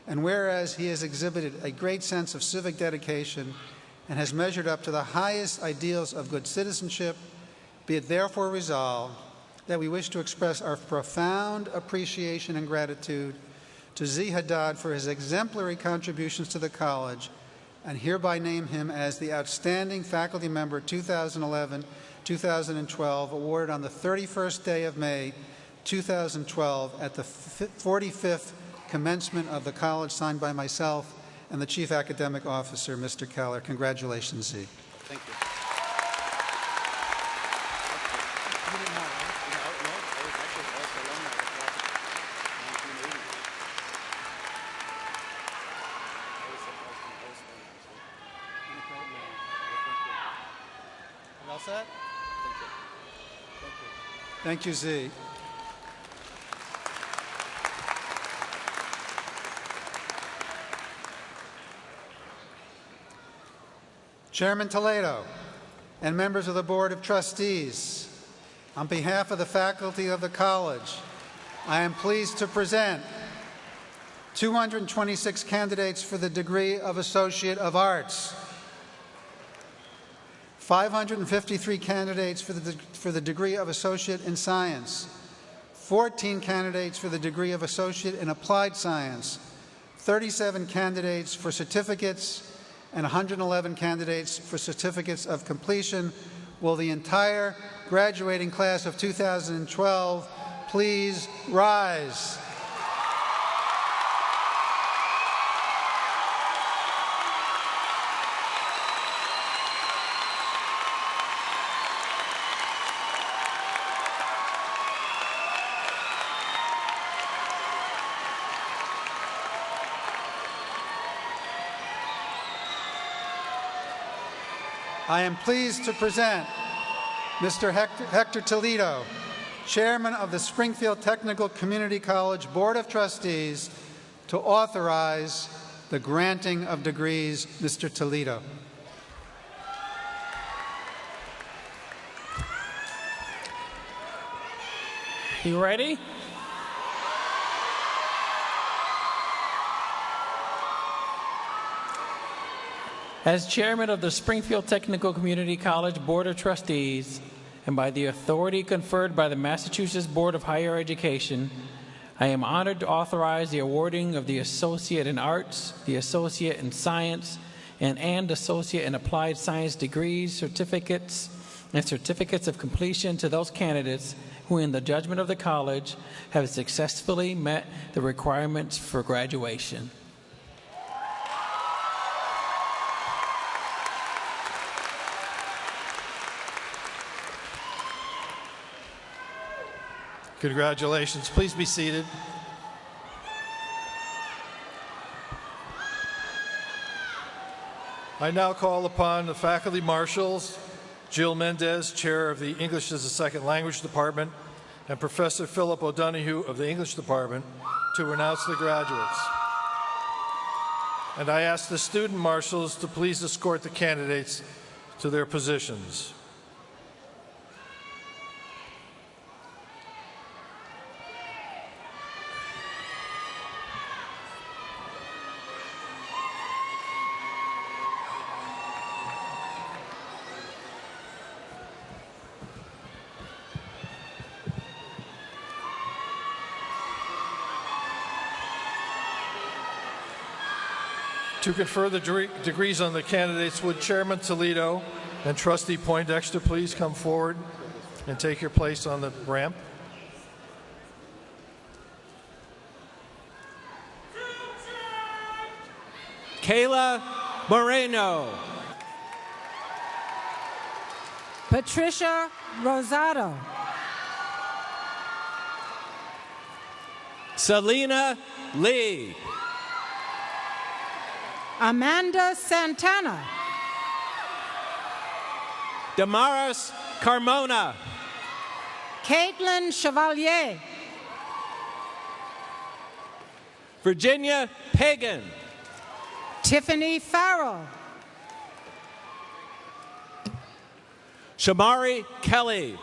and whereas he has exhibited a great sense of civic dedication and has measured up to the highest ideals of good citizenship, be it therefore resolved that we wish to express our profound appreciation and gratitude to Z. Haddad for his exemplary contributions to the college, and hereby name him as the Outstanding Faculty Member 2011-2012, awarded on the 31st day of May 2012 at the 45th commencement of the college, signed by myself and the Chief Academic Officer, Mr. Keller. Congratulations, Z. Thank you. set? Thank you, Z. Chairman Toledo and members of the Board of Trustees, on behalf of the faculty of the college, I am pleased to present 226 candidates for the degree of Associate of Arts, 553 candidates for the degree of Associate in Science, 14 candidates for the degree of Associate in Applied Science, 37 candidates for certificates, and 111 candidates for certificates of completion. Will the entire graduating class of 2012 please rise? I am pleased to present Mr. Hector Toledo, Chairman of the Springfield Technical Community College Board of Trustees, to authorize the granting of degrees. Mr. Toledo. You ready? As chairman of the Springfield Technical Community College Board of Trustees, and by the authority conferred by the Massachusetts Board of Higher Education, I am honored to authorize the awarding of the Associate in Arts, the Associate in Science, and Associate in Applied Science degrees, certificates, and certificates of completion to those candidates who, in the judgment of the college, have successfully met the requirements for graduation. Congratulations. Please be seated. I now call upon the faculty marshals, Jill Mendez, chair of the English as a Second Language Department, and Professor Philip O'Donoghue of the English Department, to announce the graduates. And I ask the student marshals to please escort the candidates to their positions. To confer the degrees on the candidates, would Chairman Toledo and Trustee Poindexter please come forward and take your place on the ramp? Kayla Moreno. Patricia Rosado. Selena Lee. Amanda Santana. Damaris Carmona. Caitlin Chevalier. Virginia Pagan. Tiffany Farrell. Shamari Kelly.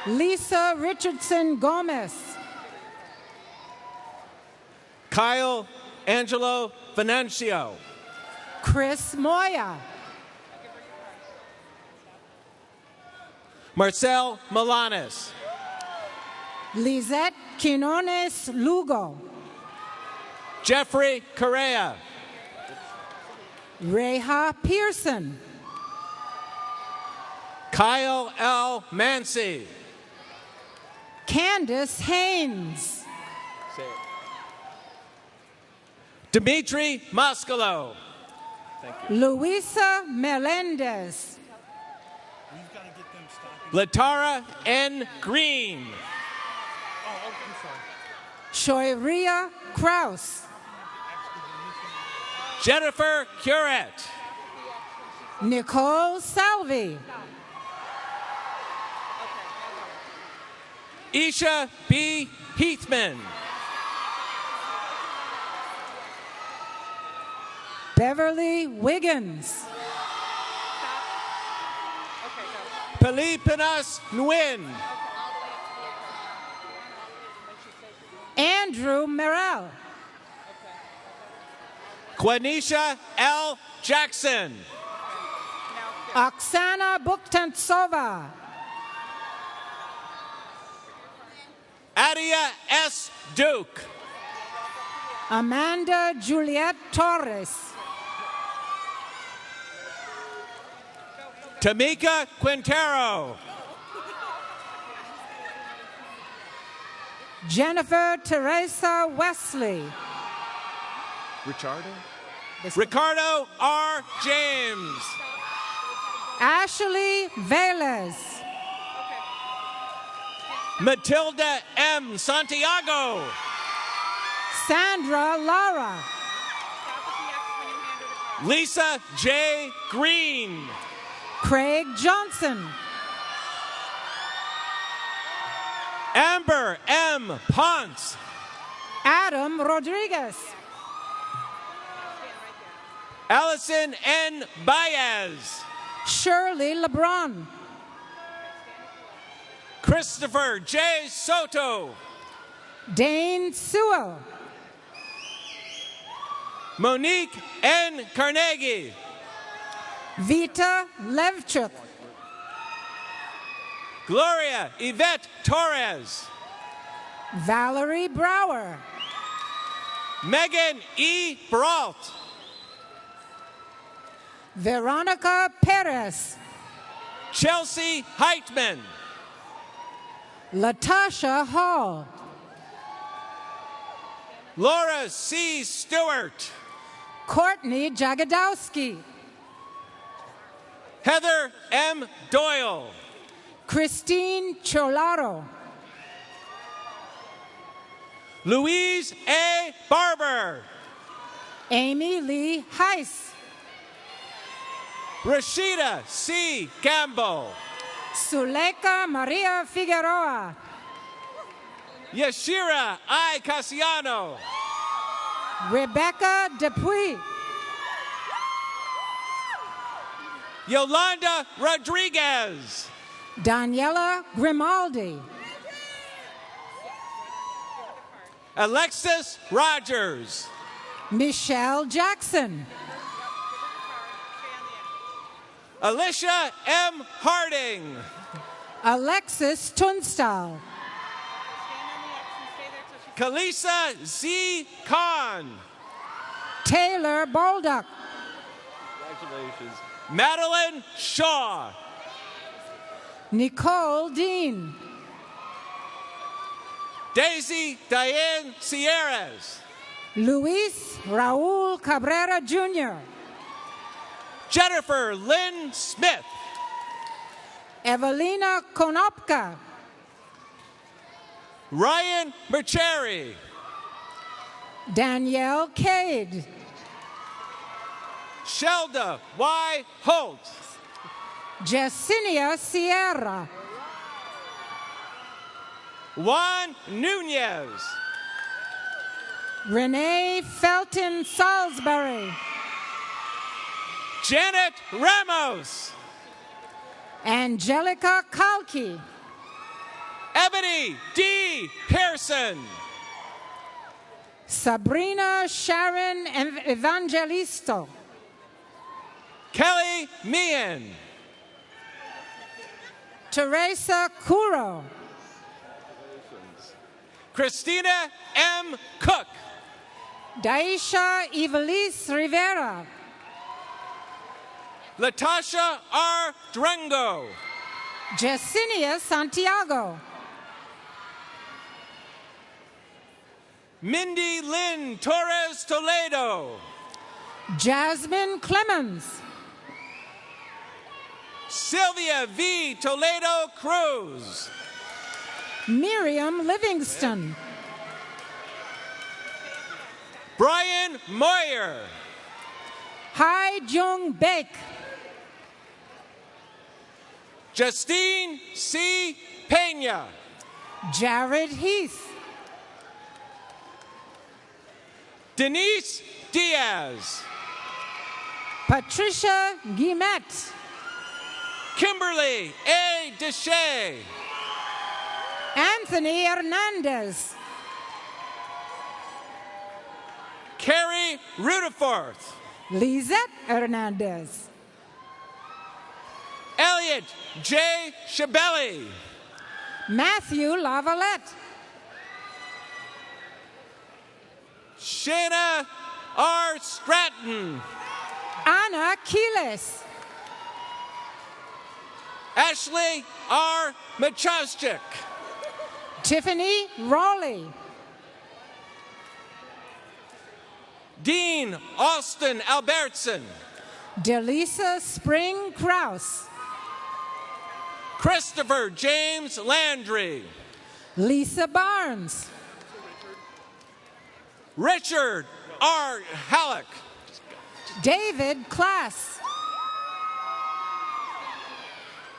Lisa Richardson Gomez. Kyle Angelo Venancio. Chris Moya. Marcel Milanes. Lizette Quinones Lugo. Jeffrey Correa. Reha Pearson. Kyle L. Mancy. Candace Haynes. Dimitri Mascalo. Luisa Melendez. Latara N. Green. Shoiria Kraus. Jennifer Curet. Nicole Salvi. Isha B. Heathman. Beverly Wiggins. Pilipinas Nguyen. Andrew Merrill. Quenisha L. Jackson. Oksana Buktantsova. Adia S. Duke. Amanda Juliet Torres. Tamika Quintero. Jennifer Teresa Wesley. Ricardo R. James. Ashley Velez. Matilda M. Santiago. Sandra Lara. Lisa J. Green. Craig Johnson. Amber M. Ponce. Adam Rodriguez. Allison N. Baez. Shirley LeBron. Christopher J. Soto. Dane Sewell. Monique N. Carnegie. Vita Levchuk. Gloria Yvette Torres. Valerie Brower. Megan E. Brault. Veronica Perez. Chelsea Heitman. Latasha Hall. Laura C. Stewart. Courtney Jagodowski. Heather M. Doyle. Christine Cholaro. Louise A. Barber. Amy Lee Heiss. Rashida C. Campbell. Suleika Maria Figueroa. Yashira I. Casiano. Rebecca Dupuy. Yolanda Rodriguez. Daniela Grimaldi. Alexis Rogers. Michelle Jackson. Alicia M. Harding. Alexis Tunstall. Kalisa Z. Khan. Taylor Baldock. Congratulations. Madeline Shaw. Nicole Dean. Daisy Diane Sierras. Luis Raul Cabrera Jr. Jennifer Lynn Smith. Evelina Konopka. Ryan Mercheri. Danielle Cade. Shelda Y. Holt. Jessinia Sierra. Juan Nunez. Renee Felton Salisbury. Janet Ramos. Angelica Kalki. Ebony D. Pearson. Sabrina Sharon Evangelisto. Kelly Meehan. Teresa Kuro. Christina M. Cook. Daisha Ivelisse Rivera. Latasha R. Drengo. Jessinia Santiago. Mindy Lynn Torres Toledo. Jasmine Clemens. Sylvia V. Toledo Cruz. Miriam Livingston. Brian Moyer. Hai Jung Baek. Justine C. Pena. Jared Heath. Denise Diaz. Patricia Guimet. Kimberly A. Deshay. Anthony Hernandez. Carrie Rudeforth. Lizette Hernandez. Elliot J. Shabelli. Matthew Lavalette. Shayna R. Stratton. Anna Keelis. Ashley R. Machoschik. Tiffany Rowley. Dean Austin Albertson. Delisa Spring Kraus. Christopher James Landry. Lisa Barnes. Richard R. Halleck. David Klass.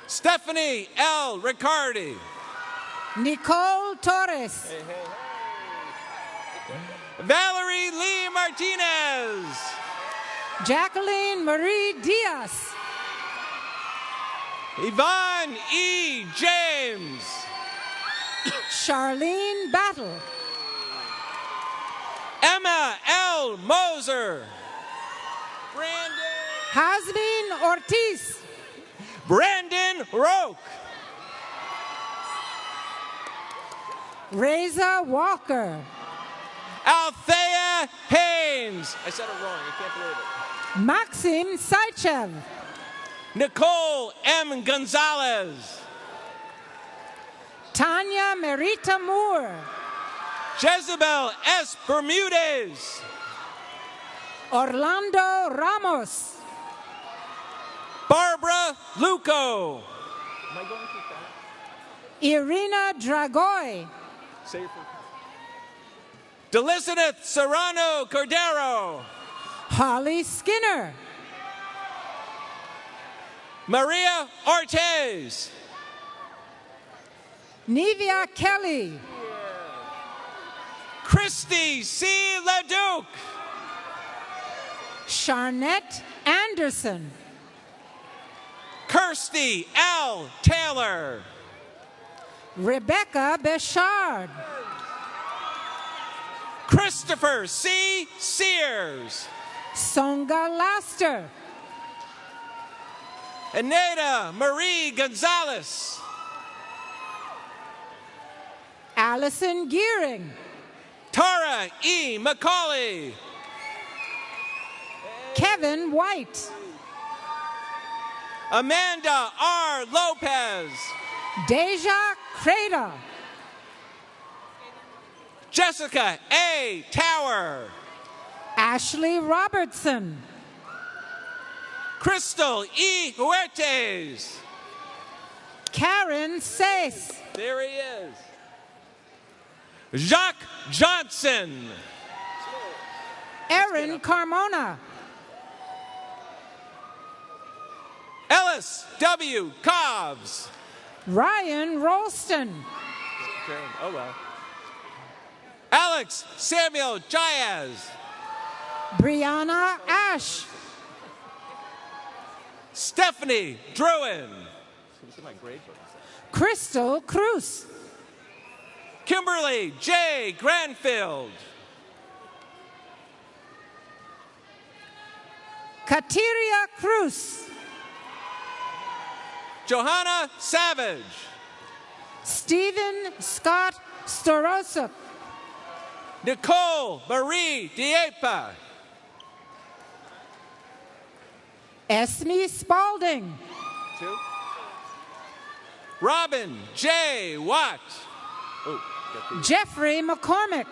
Stephanie L. Riccardi. Nicole Torres. Valerie Lee Martinez. Jacqueline Marie Diaz. Yvonne E. James. Charlene Battle. Emma L. Moser. Hasmin Ortiz. Brandon Roque. Reza Walker. Althea Haynes. I said it wrong. I can't believe it. Maxim Saichev. Nicole M. Gonzalez. Tanya Merita Moore. Jezebel S. Bermudez. Orlando Ramos. Barbara Luco. Am I going to keep that? Irina Dragoy. Say it for Deliseth Serrano Cordero. Holly Skinner. Maria Ortiz. Nevia Kelly. Christy C. LeDuc. Charnette Anderson. Kirsty L. Taylor. Rebecca Bechard. Christopher C. Sears. Songa Laster. Aneta Marie Gonzalez. Allison Gearing. Tara E. McCauley. Kevin White. Amanda R. Lopez. Deja Creda. Jessica A. Tower. Ashley Robertson. Crystal E. Huertes. Karen Sace. There he is. Jacques Johnson. Erin Carmona. Ellis W. Cobbs. Ryan Rolston. Oh, well. Alex Samuel Jayaz. Brianna Ash. Stephanie Druin. This is my grade book. Crystal Cruz. Kimberly J. Granfield. Kateria Cruz. Johanna Savage. Stephen Scott Storosuk. Nicole Marie Diepa. Esme Spalding. 2. Robin J. Watt. Oh, Jeffrey McCormick.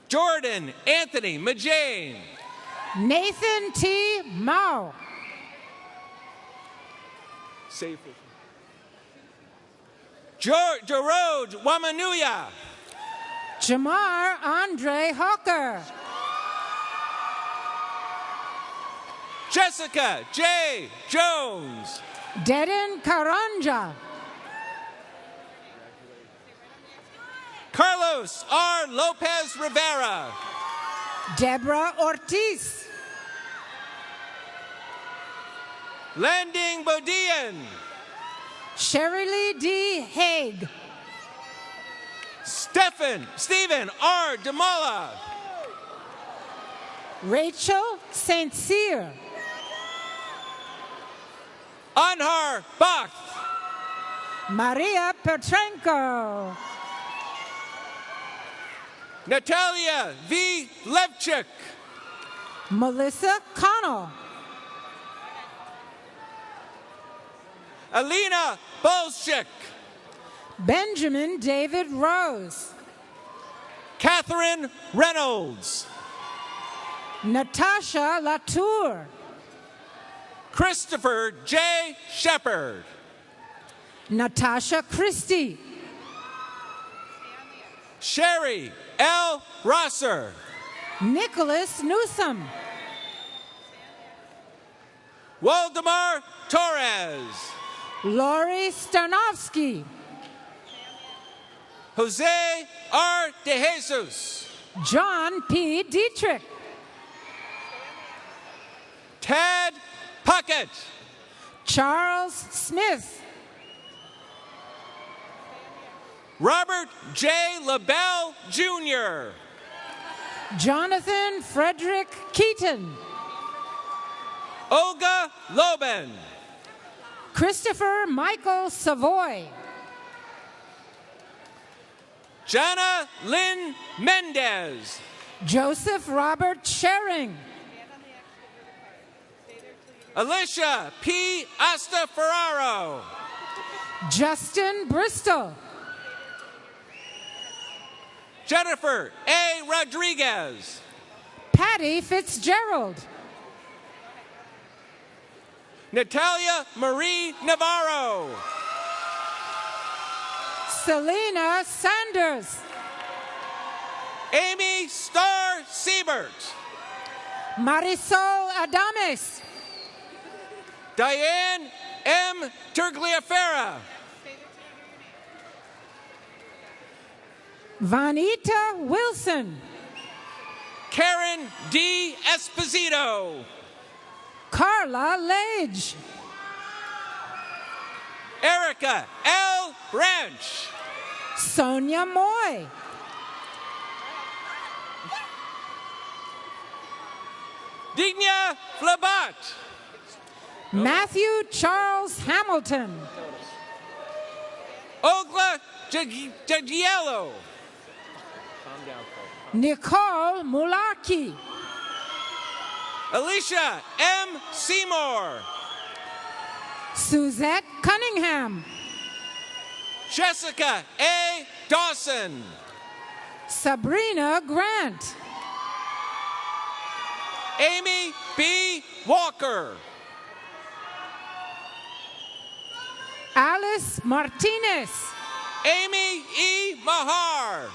Jordan Anthony Majane. Nathan T. Mao. Safe. Jarod Wamanuya. Jamar Andre Hawker. Jessica J. Jones. Dedin Karanja. Carlos R. Lopez Rivera. Deborah Ortiz. Landing Bodian. Shirley D. Haig. Stephen R. Damala. Rachel St. Cyr. Anhar Bach. Maria Petrenko. Natalia V. Levchik. Melissa Connell. Alina Bolshik. Benjamin David Rose. Catherine Reynolds. Natasha Latour. Christopher J. Shepard. Natasha Christie. Sherry L. Rosser. Nicholas Newsom. Waldemar Torres. Lori Starnovsky. Jose R. De Jesus. John P. Dietrich. Tad Puckett. Charles Smith. Robert J. LaBelle Jr. Jonathan Frederick Keaton. Olga Loban. Christopher Michael Savoy. Jana Lynn Mendez. Joseph Robert Schering. Alicia P. Asta Ferraro. Justin Bristol. Jennifer A. Rodriguez. Patty Fitzgerald. Natalia Marie Navarro. Selena Sanders. Amy Starr Siebert. Marisol Adames. Diane M. Turgliafera. Vanita Wilson. Karen D. Esposito. Carla Lage. Erica L. Branch. Sonia Moy. Digna Flabat. Matthew Charles Hamilton. Ogla Jagiello. Calm down, folks. Nicole Mularkey. Alicia M. Seymour. Suzette Cunningham. Jessica A. Dawson. Sabrina Grant. Amy B. Walker. Alice Martinez. Amy E. Mahar.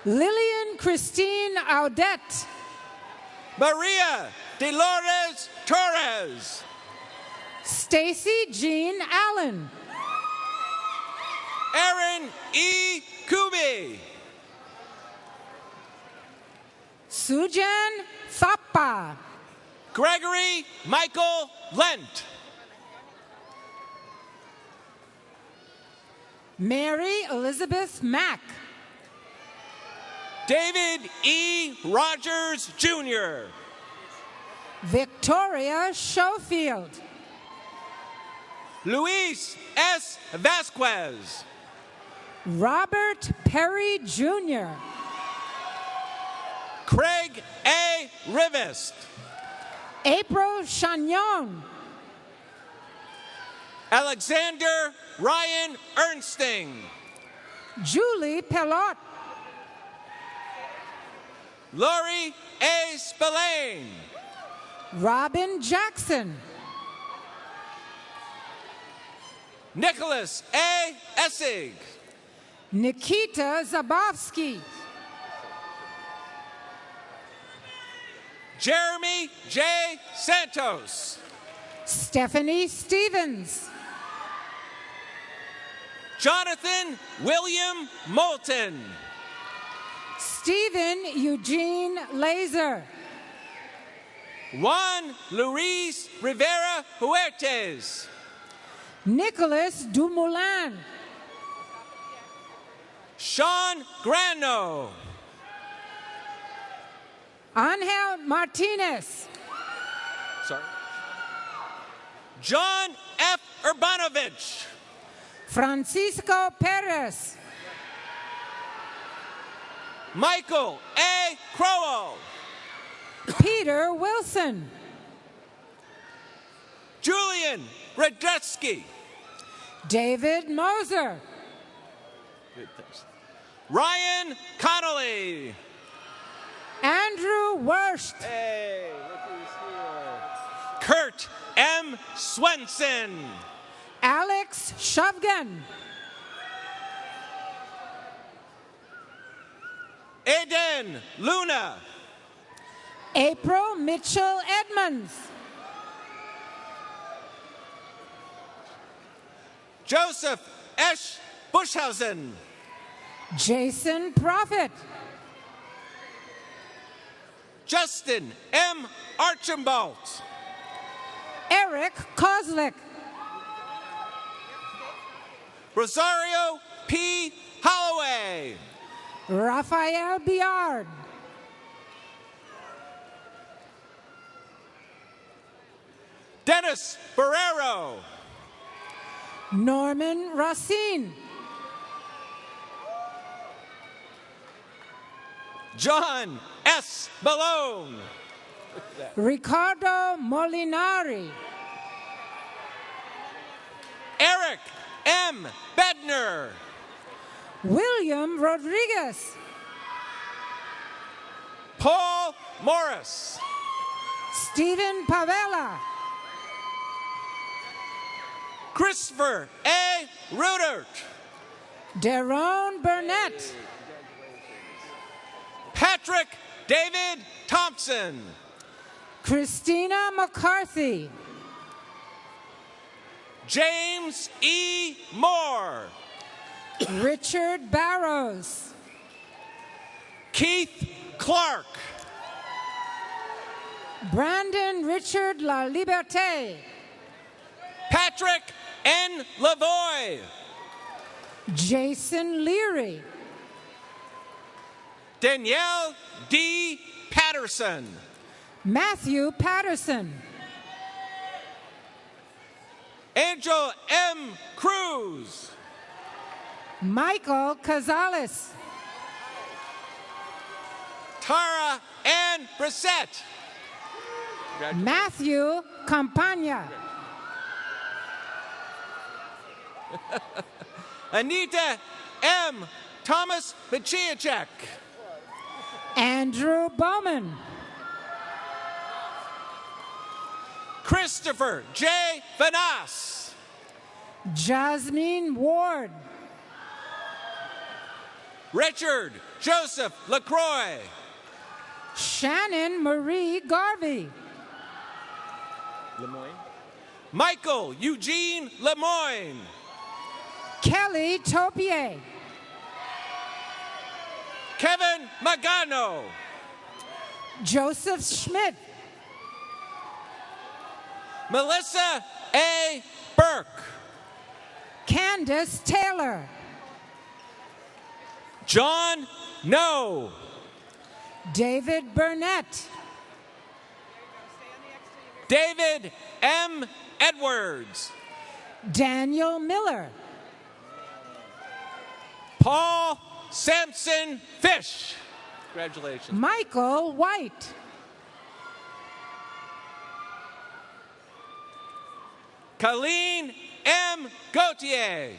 Lillian Christine Audette. Maria Dolores Torres. Stacy Jean Allen. Erin E. Kubi. Sujan Thapa. Gregory Michael Lent. Mary Elizabeth Mack. David E. Rogers Jr. Victoria Schofield. Luis S. Vasquez. Robert Perry Jr. Craig A. Rivest. April Chagnon. Alexander Ryan Ernsting. Julie Pelot. Lori A. Spillane. Robin Jackson. Nicholas A. Essig. Nikita Zabowski. Jeremy J. Santos. Stephanie Stevens. Jonathan William Moulton. Stephen Eugene Laser. Juan Luis Rivera Huertes. Nicholas Dumoulin. Sean Grano. Angel Martinez. Sorry. John F. Urbanovich. Francisco Perez. Michael A. Crowell. Peter Wilson. Julian Radetsky. David Moser. Ryan Connolly. Andrew Wurst. Hey, look who's here. Kurt M. Swenson. Alex Shovgan. Aiden Luna. April Mitchell Edmonds. Joseph Esch Bushhausen. Jason Prophet. Justin M. Archambault. Eric Kozlik. Rosario P. Holloway. Raphael Biard. Dennis Barrero. Norman Racine. John S. Malone. Ricardo Molinari. Eric M. Bedner. William Rodriguez. Paul Morris. Stephen Pavella. Christopher A. Rudert. Daron Burnett. Patrick David Thompson. Christina McCarthy. James E. Moore. Richard Barrows. Keith Clark. Brandon Richard La Liberté. Patrick N. Lavoie. Jason Leary. Danielle D. Patterson. Matthew Patterson. Angel M. Cruz. Michael Cazales. Tara Ann Brissett. Matthew Campagna. Anita M. Thomas Maciachek. Andrew Bowman. Christopher J. Vanas. Jasmine Ward. Richard Joseph LaCroix. Shannon Marie Garvey. Lemoyne. Michael Eugene Lemoyne. Kelly Topier. Kevin Magano. Joseph Schmidt. Melissa A. Burke. Candace Taylor. John No. David Burnett. David M. Edwards. Daniel Miller. Paul Sampson Fish. Congratulations. Michael White. Colleen M. Gauthier.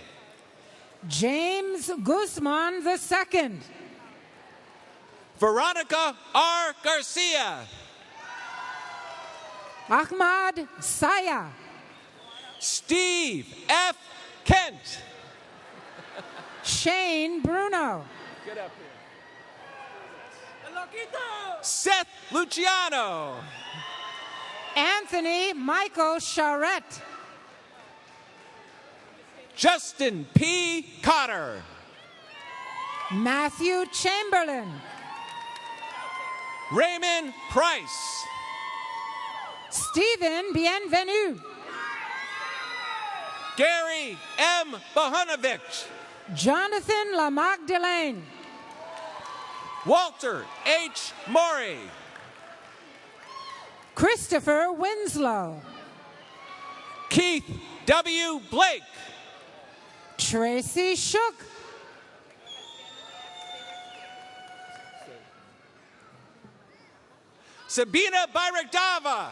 James Guzman II. Veronica R. Garcia. Ahmad Saya. Steve F. Kent. Shane Bruno. Get up here. Seth Luciano. Anthony Michael Charette. Justin P. Cotter. Matthew Chamberlain. Raymond Price. Stephen Bienvenu. Gary M. Bohunovich. Jonathan LaMagdalene. Walter H. Morey. Christopher Winslow. Keith W. Blake. Tracy Shook. Sabina Bayrakdava.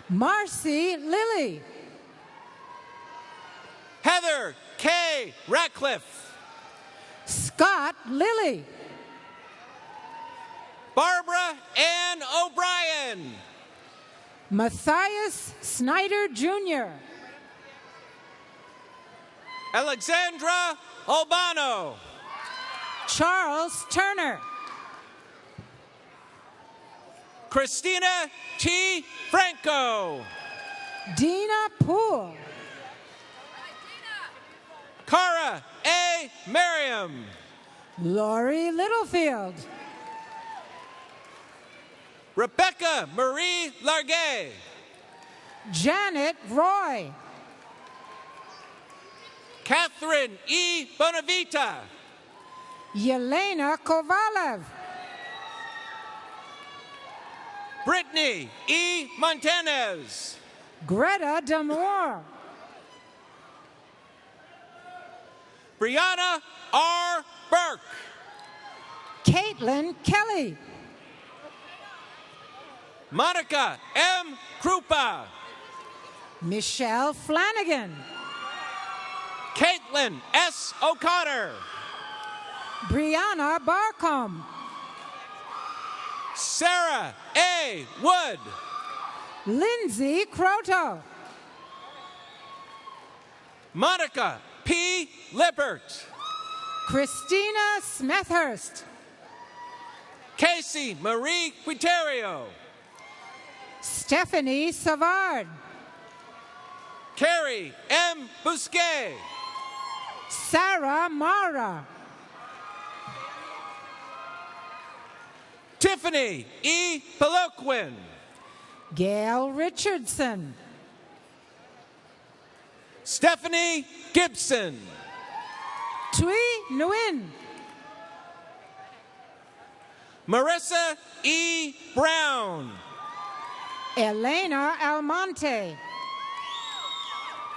Marcy Lilly. Heather K. Ratcliffe. Scott Lilly. Barbara Ann O'Brien. Matthias Snyder Jr. Alexandra Albano. Charles Turner. Christina T. Franco. Dina Poole. Cara A. Merriam. Lori Littlefield. Rebecca Marie Largay. Janet Roy. Catherine E. Bonavita. Yelena Kovalev. Brittany E. Montanez. Greta Damore. Brianna R. Burke. Caitlin Kelly. Monica M. Krupa. Michelle Flanagan. Caitlin S. O'Connor. Brianna Barcombe. Sarah A. Wood. Lindsay Croto. Monica P. Lippert. Christina Smethurst. Casey Marie Quiterio. Stephanie Savard. Carrie M. Bousquet. Sarah Mara. Tiffany E. Peloquin. Gail Richardson. Stephanie Gibson. Tui Nguyen. Marissa E. Brown. Elena Almonte.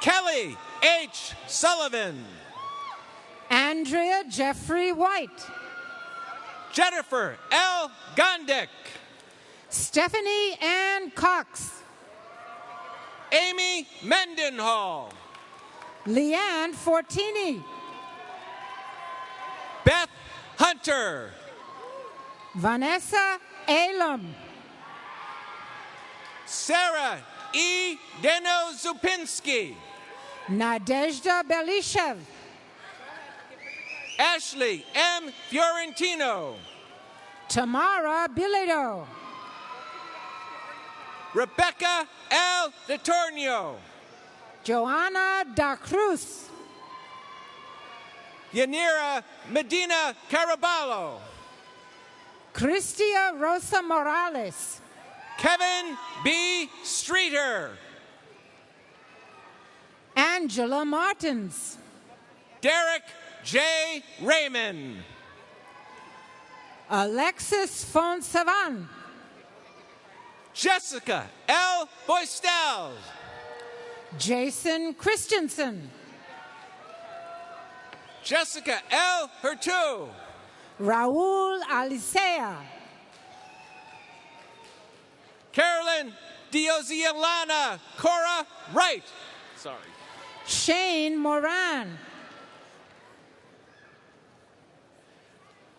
Kelly H. Sullivan. Andrea Jeffrey White. Jennifer L. Gondik. Stephanie Ann Cox. Amy Mendenhall. Leanne Fortini. Beth Hunter. Vanessa Elam. Sarah E. Deno-Zupinski. Nadezhda Belishev. Ashley M. Fiorentino. Tamara Biledo. Rebecca L. DeTornio. Joanna Da Cruz. Yanira Medina Caraballo. Cristia Rosa Morales. Kevin B. Streeter. Angela Martins. Derek J. Raymond. Alexis Fonsavan. Jessica L. Boystel. Jason Christensen. Jessica L. Hertu. Raul Alicea. Carolyn Diozielana Cora Wright. Sorry. Shane Moran.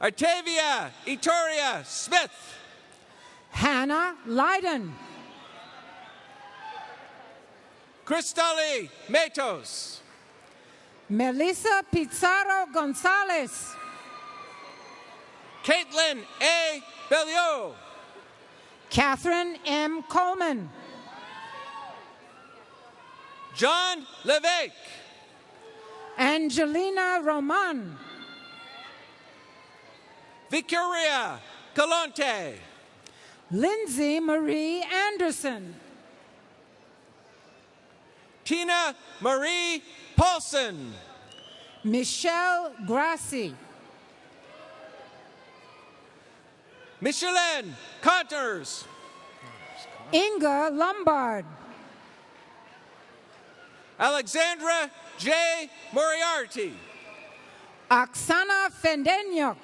Artavia Etoria Smith. Hannah Leiden. Cristali Matos. Melissa Pizarro Gonzalez. Caitlin A. Belliot. Catherine M. Coleman. John Levesque. Angelina Roman. Victoria Galante. Lindsay Marie Anderson. Tina Marie Paulson. Michelle Grassi. Micheline Conters. Inga Lombard. Alexandra J. Moriarty. Oksana Fendenyuk.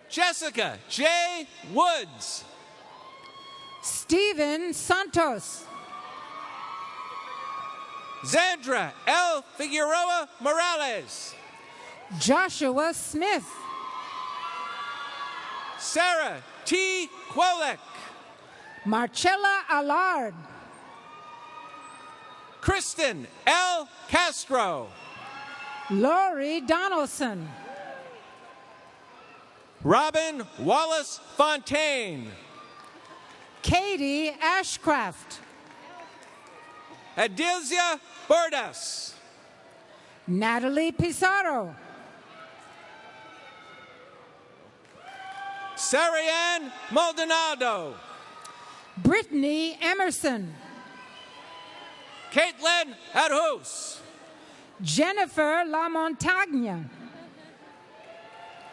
Jessica J. Woods. Steven Santos. Zandra L. Figueroa Morales. Joshua Smith. Sarah T. Kwolek. Marcella Allard. Kristen L. Castro. Lori Donaldson. Robin Wallace Fontaine. Katie Ashcraft. Adilzia Bordas. Natalie Pizarro. Sarianne Maldonado. Brittany Emerson. Caitlin Adhus. Jennifer LaMontagne.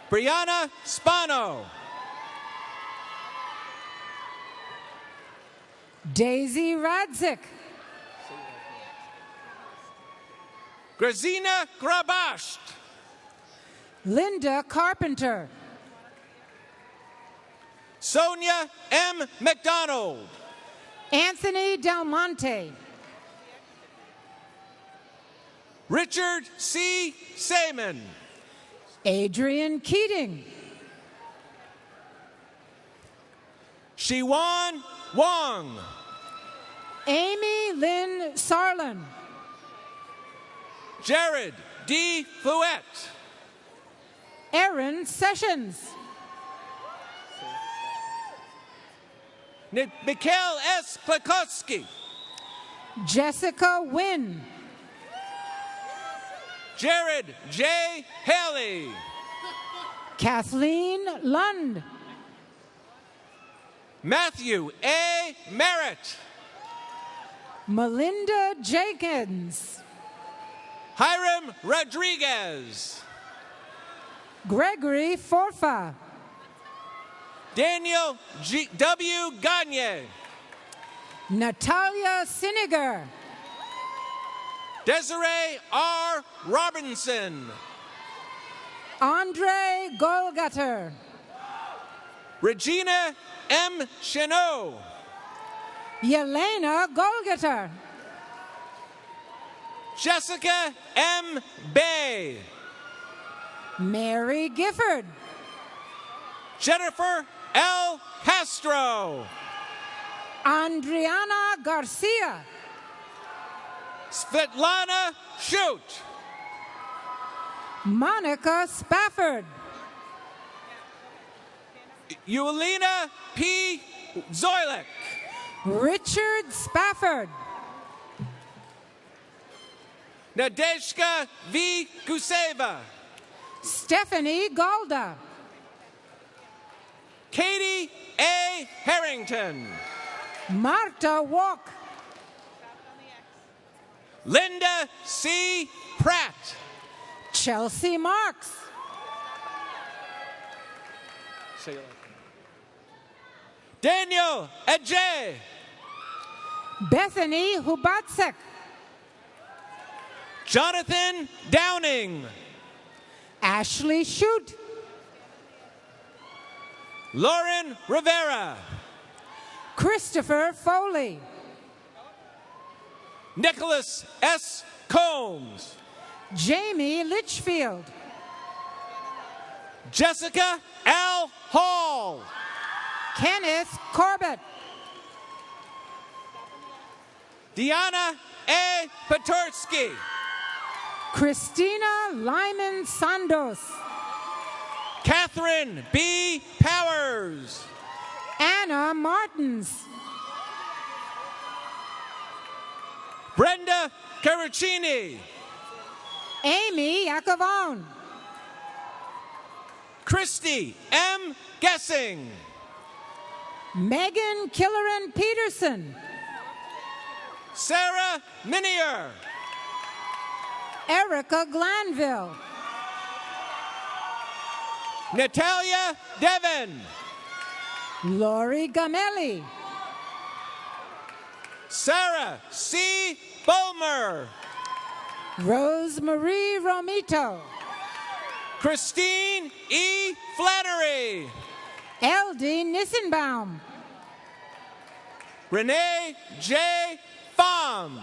Brianna Spano. Daisy Radzik. Grazina Grabasht. Linda Carpenter. Sonia M. McDonald. Anthony Del Monte. Richard C. Seaman. Adrian Keating. Shiwan Wong. Amy Lynn Sarlin. Jared D. Fouet. Aaron Sessions. Mikhail S. Klakowski. Jessica Wynn. Jared J. Haley. Kathleen Lund. Matthew A. Merritt. Melinda Jenkins. Hiram Rodriguez. Gregory Forfa. Daniel W. Gagne. Natalia Siniger. Desiree R. Robinson. Andre Golgater. Regina M. Chenot. Yelena Golgater. Jessica M. Bay. Mary Gifford. Jennifer L. Castro. Andriana Garcia. Svetlana Shute. Monica Spafford. Eulina P. Zoilek. Richard Spafford. Nadezhka V. Guseva. Stephanie Golda. Katie A. Harrington. Marta Walk. Linda C. Pratt. Chelsea Marks. Daniel Ajay. Bethany Hubatsek. Jonathan Downing. Ashley Shute. Lauren Rivera. Christopher Foley. Nicholas S. Combs. Jamie Litchfield. Jessica L. Hall. Kenneth Corbett. Deanna A. Petorsky. Christina Lyman Sandos. Catherine B. Powers. Anna Martins. Brenda Caracini. Amy Acavone. Christy M. Gessing. Megan Killeran Peterson. Sarah Minier. Erica Glanville. Natalia Devon. Lori Gamelli. Sarah C. Bulmer. Rosemarie Romito. Christine E. Flannery. L.D. Nissenbaum. Renee J. Pham.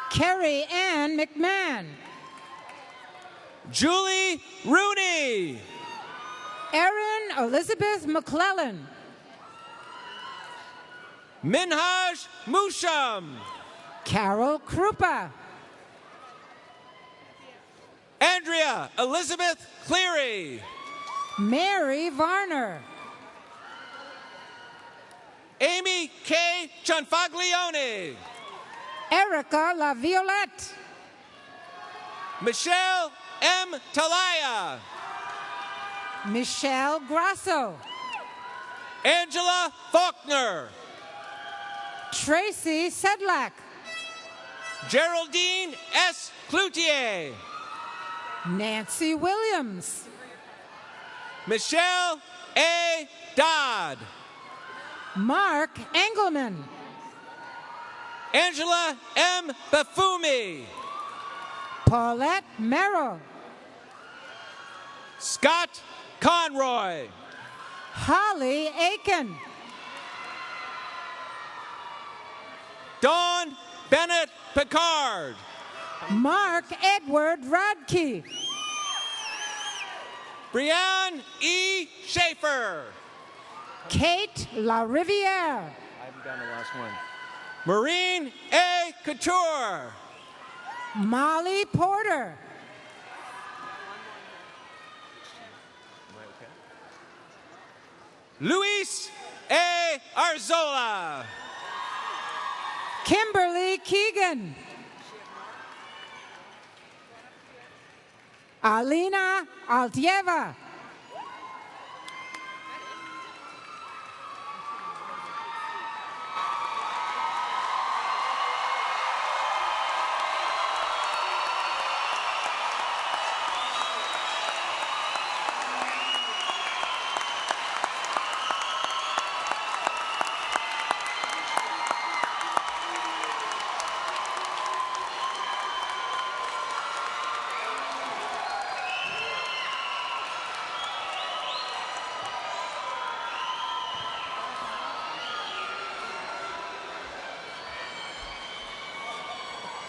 Carrie Ann McMahon. Julie Rooney. Erin Elizabeth McClellan. Minhaj Musham. Carol Krupa. Andrea Elizabeth Cleary. Mary Varner. Amy K. Chanfaglione. Erica La Violette. Michelle M. Talaya. Michelle Grasso. Angela Faulkner. Tracy Sedlak. Geraldine S. Cloutier. Nancy Williams. Michelle A. Dodd. Mark Engelman. Angela M. Bafumi. Paulette Merrill. Scott Conroy. Holly Aiken. Dawn Bennett Picard. Mark Edward Radke. Brianne E. Schaefer. Kate La Riviere. I haven't gotten the last one. Maureen A. Couture. Molly Porter. Luis A. Arzola. Kimberly Keegan. Alina Altieva.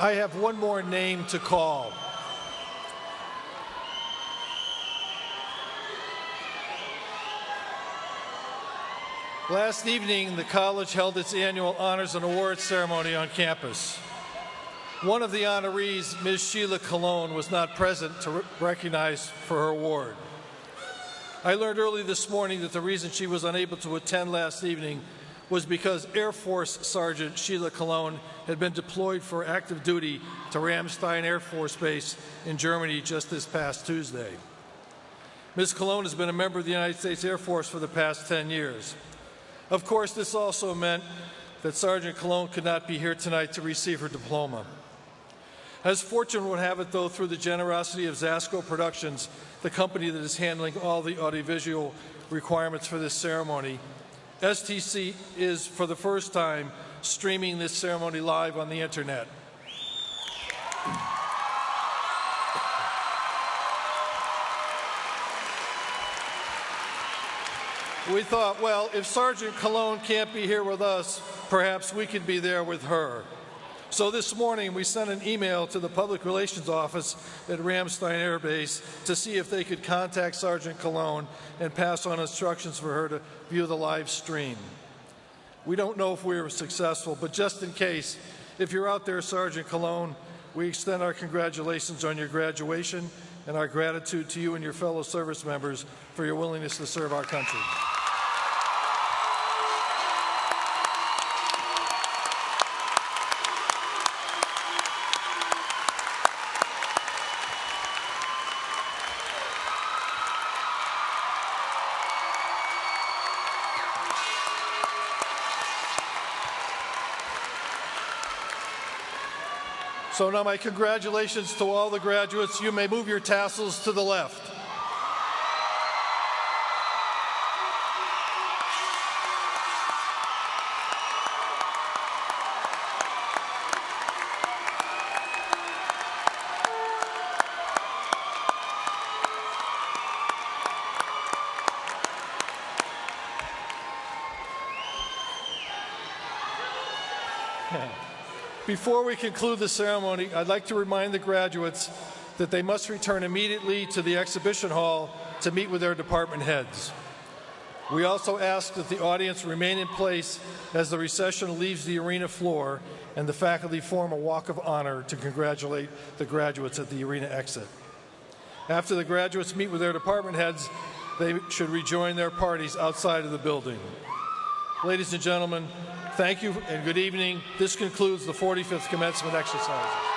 I have one more name to call. Last evening, the college held its annual Honors and Awards ceremony on campus. One of the honorees, Ms. Sheila Colon, was not present to recognize for her award. I learned early this morning that the reason she was unable to attend last evening was because Air Force Sergeant Sheila Colon had been deployed for active duty to Ramstein Air Force Base in Germany just this past Tuesday. Ms. Colon has been a member of the United States Air Force for the past 10 years. Of course, this also meant that Sergeant Colon could not be here tonight to receive her diploma. As fortune would have it, though, through the generosity of Zasco Productions, the company that is handling all the audiovisual requirements for this ceremony, STC is, for the first time, streaming this ceremony live on the internet. We thought, well, if Sergeant Colon can't be here with us, perhaps we could be there with her. So this morning, we sent an email to the Public Relations Office at Ramstein Air Base to see if they could contact Sergeant Colon and pass on instructions for her to view the live stream. We don't know if we were successful, but just in case, if you're out there, Sergeant Colon, we extend our congratulations on your graduation and our gratitude to you and your fellow service members for your willingness to serve our country. So now my congratulations to all the graduates. You may move your tassels to the left. Before we conclude the ceremony, I'd like to remind the graduates that they must return immediately to the exhibition hall to meet with their department heads. We also ask that the audience remain in place as the recession leaves the arena floor and the faculty form a walk of honor to congratulate the graduates at the arena exit. After the graduates meet with their department heads, they should rejoin their parties outside of the building. Ladies and gentlemen, thank you and good evening. This concludes the 45th commencement exercises.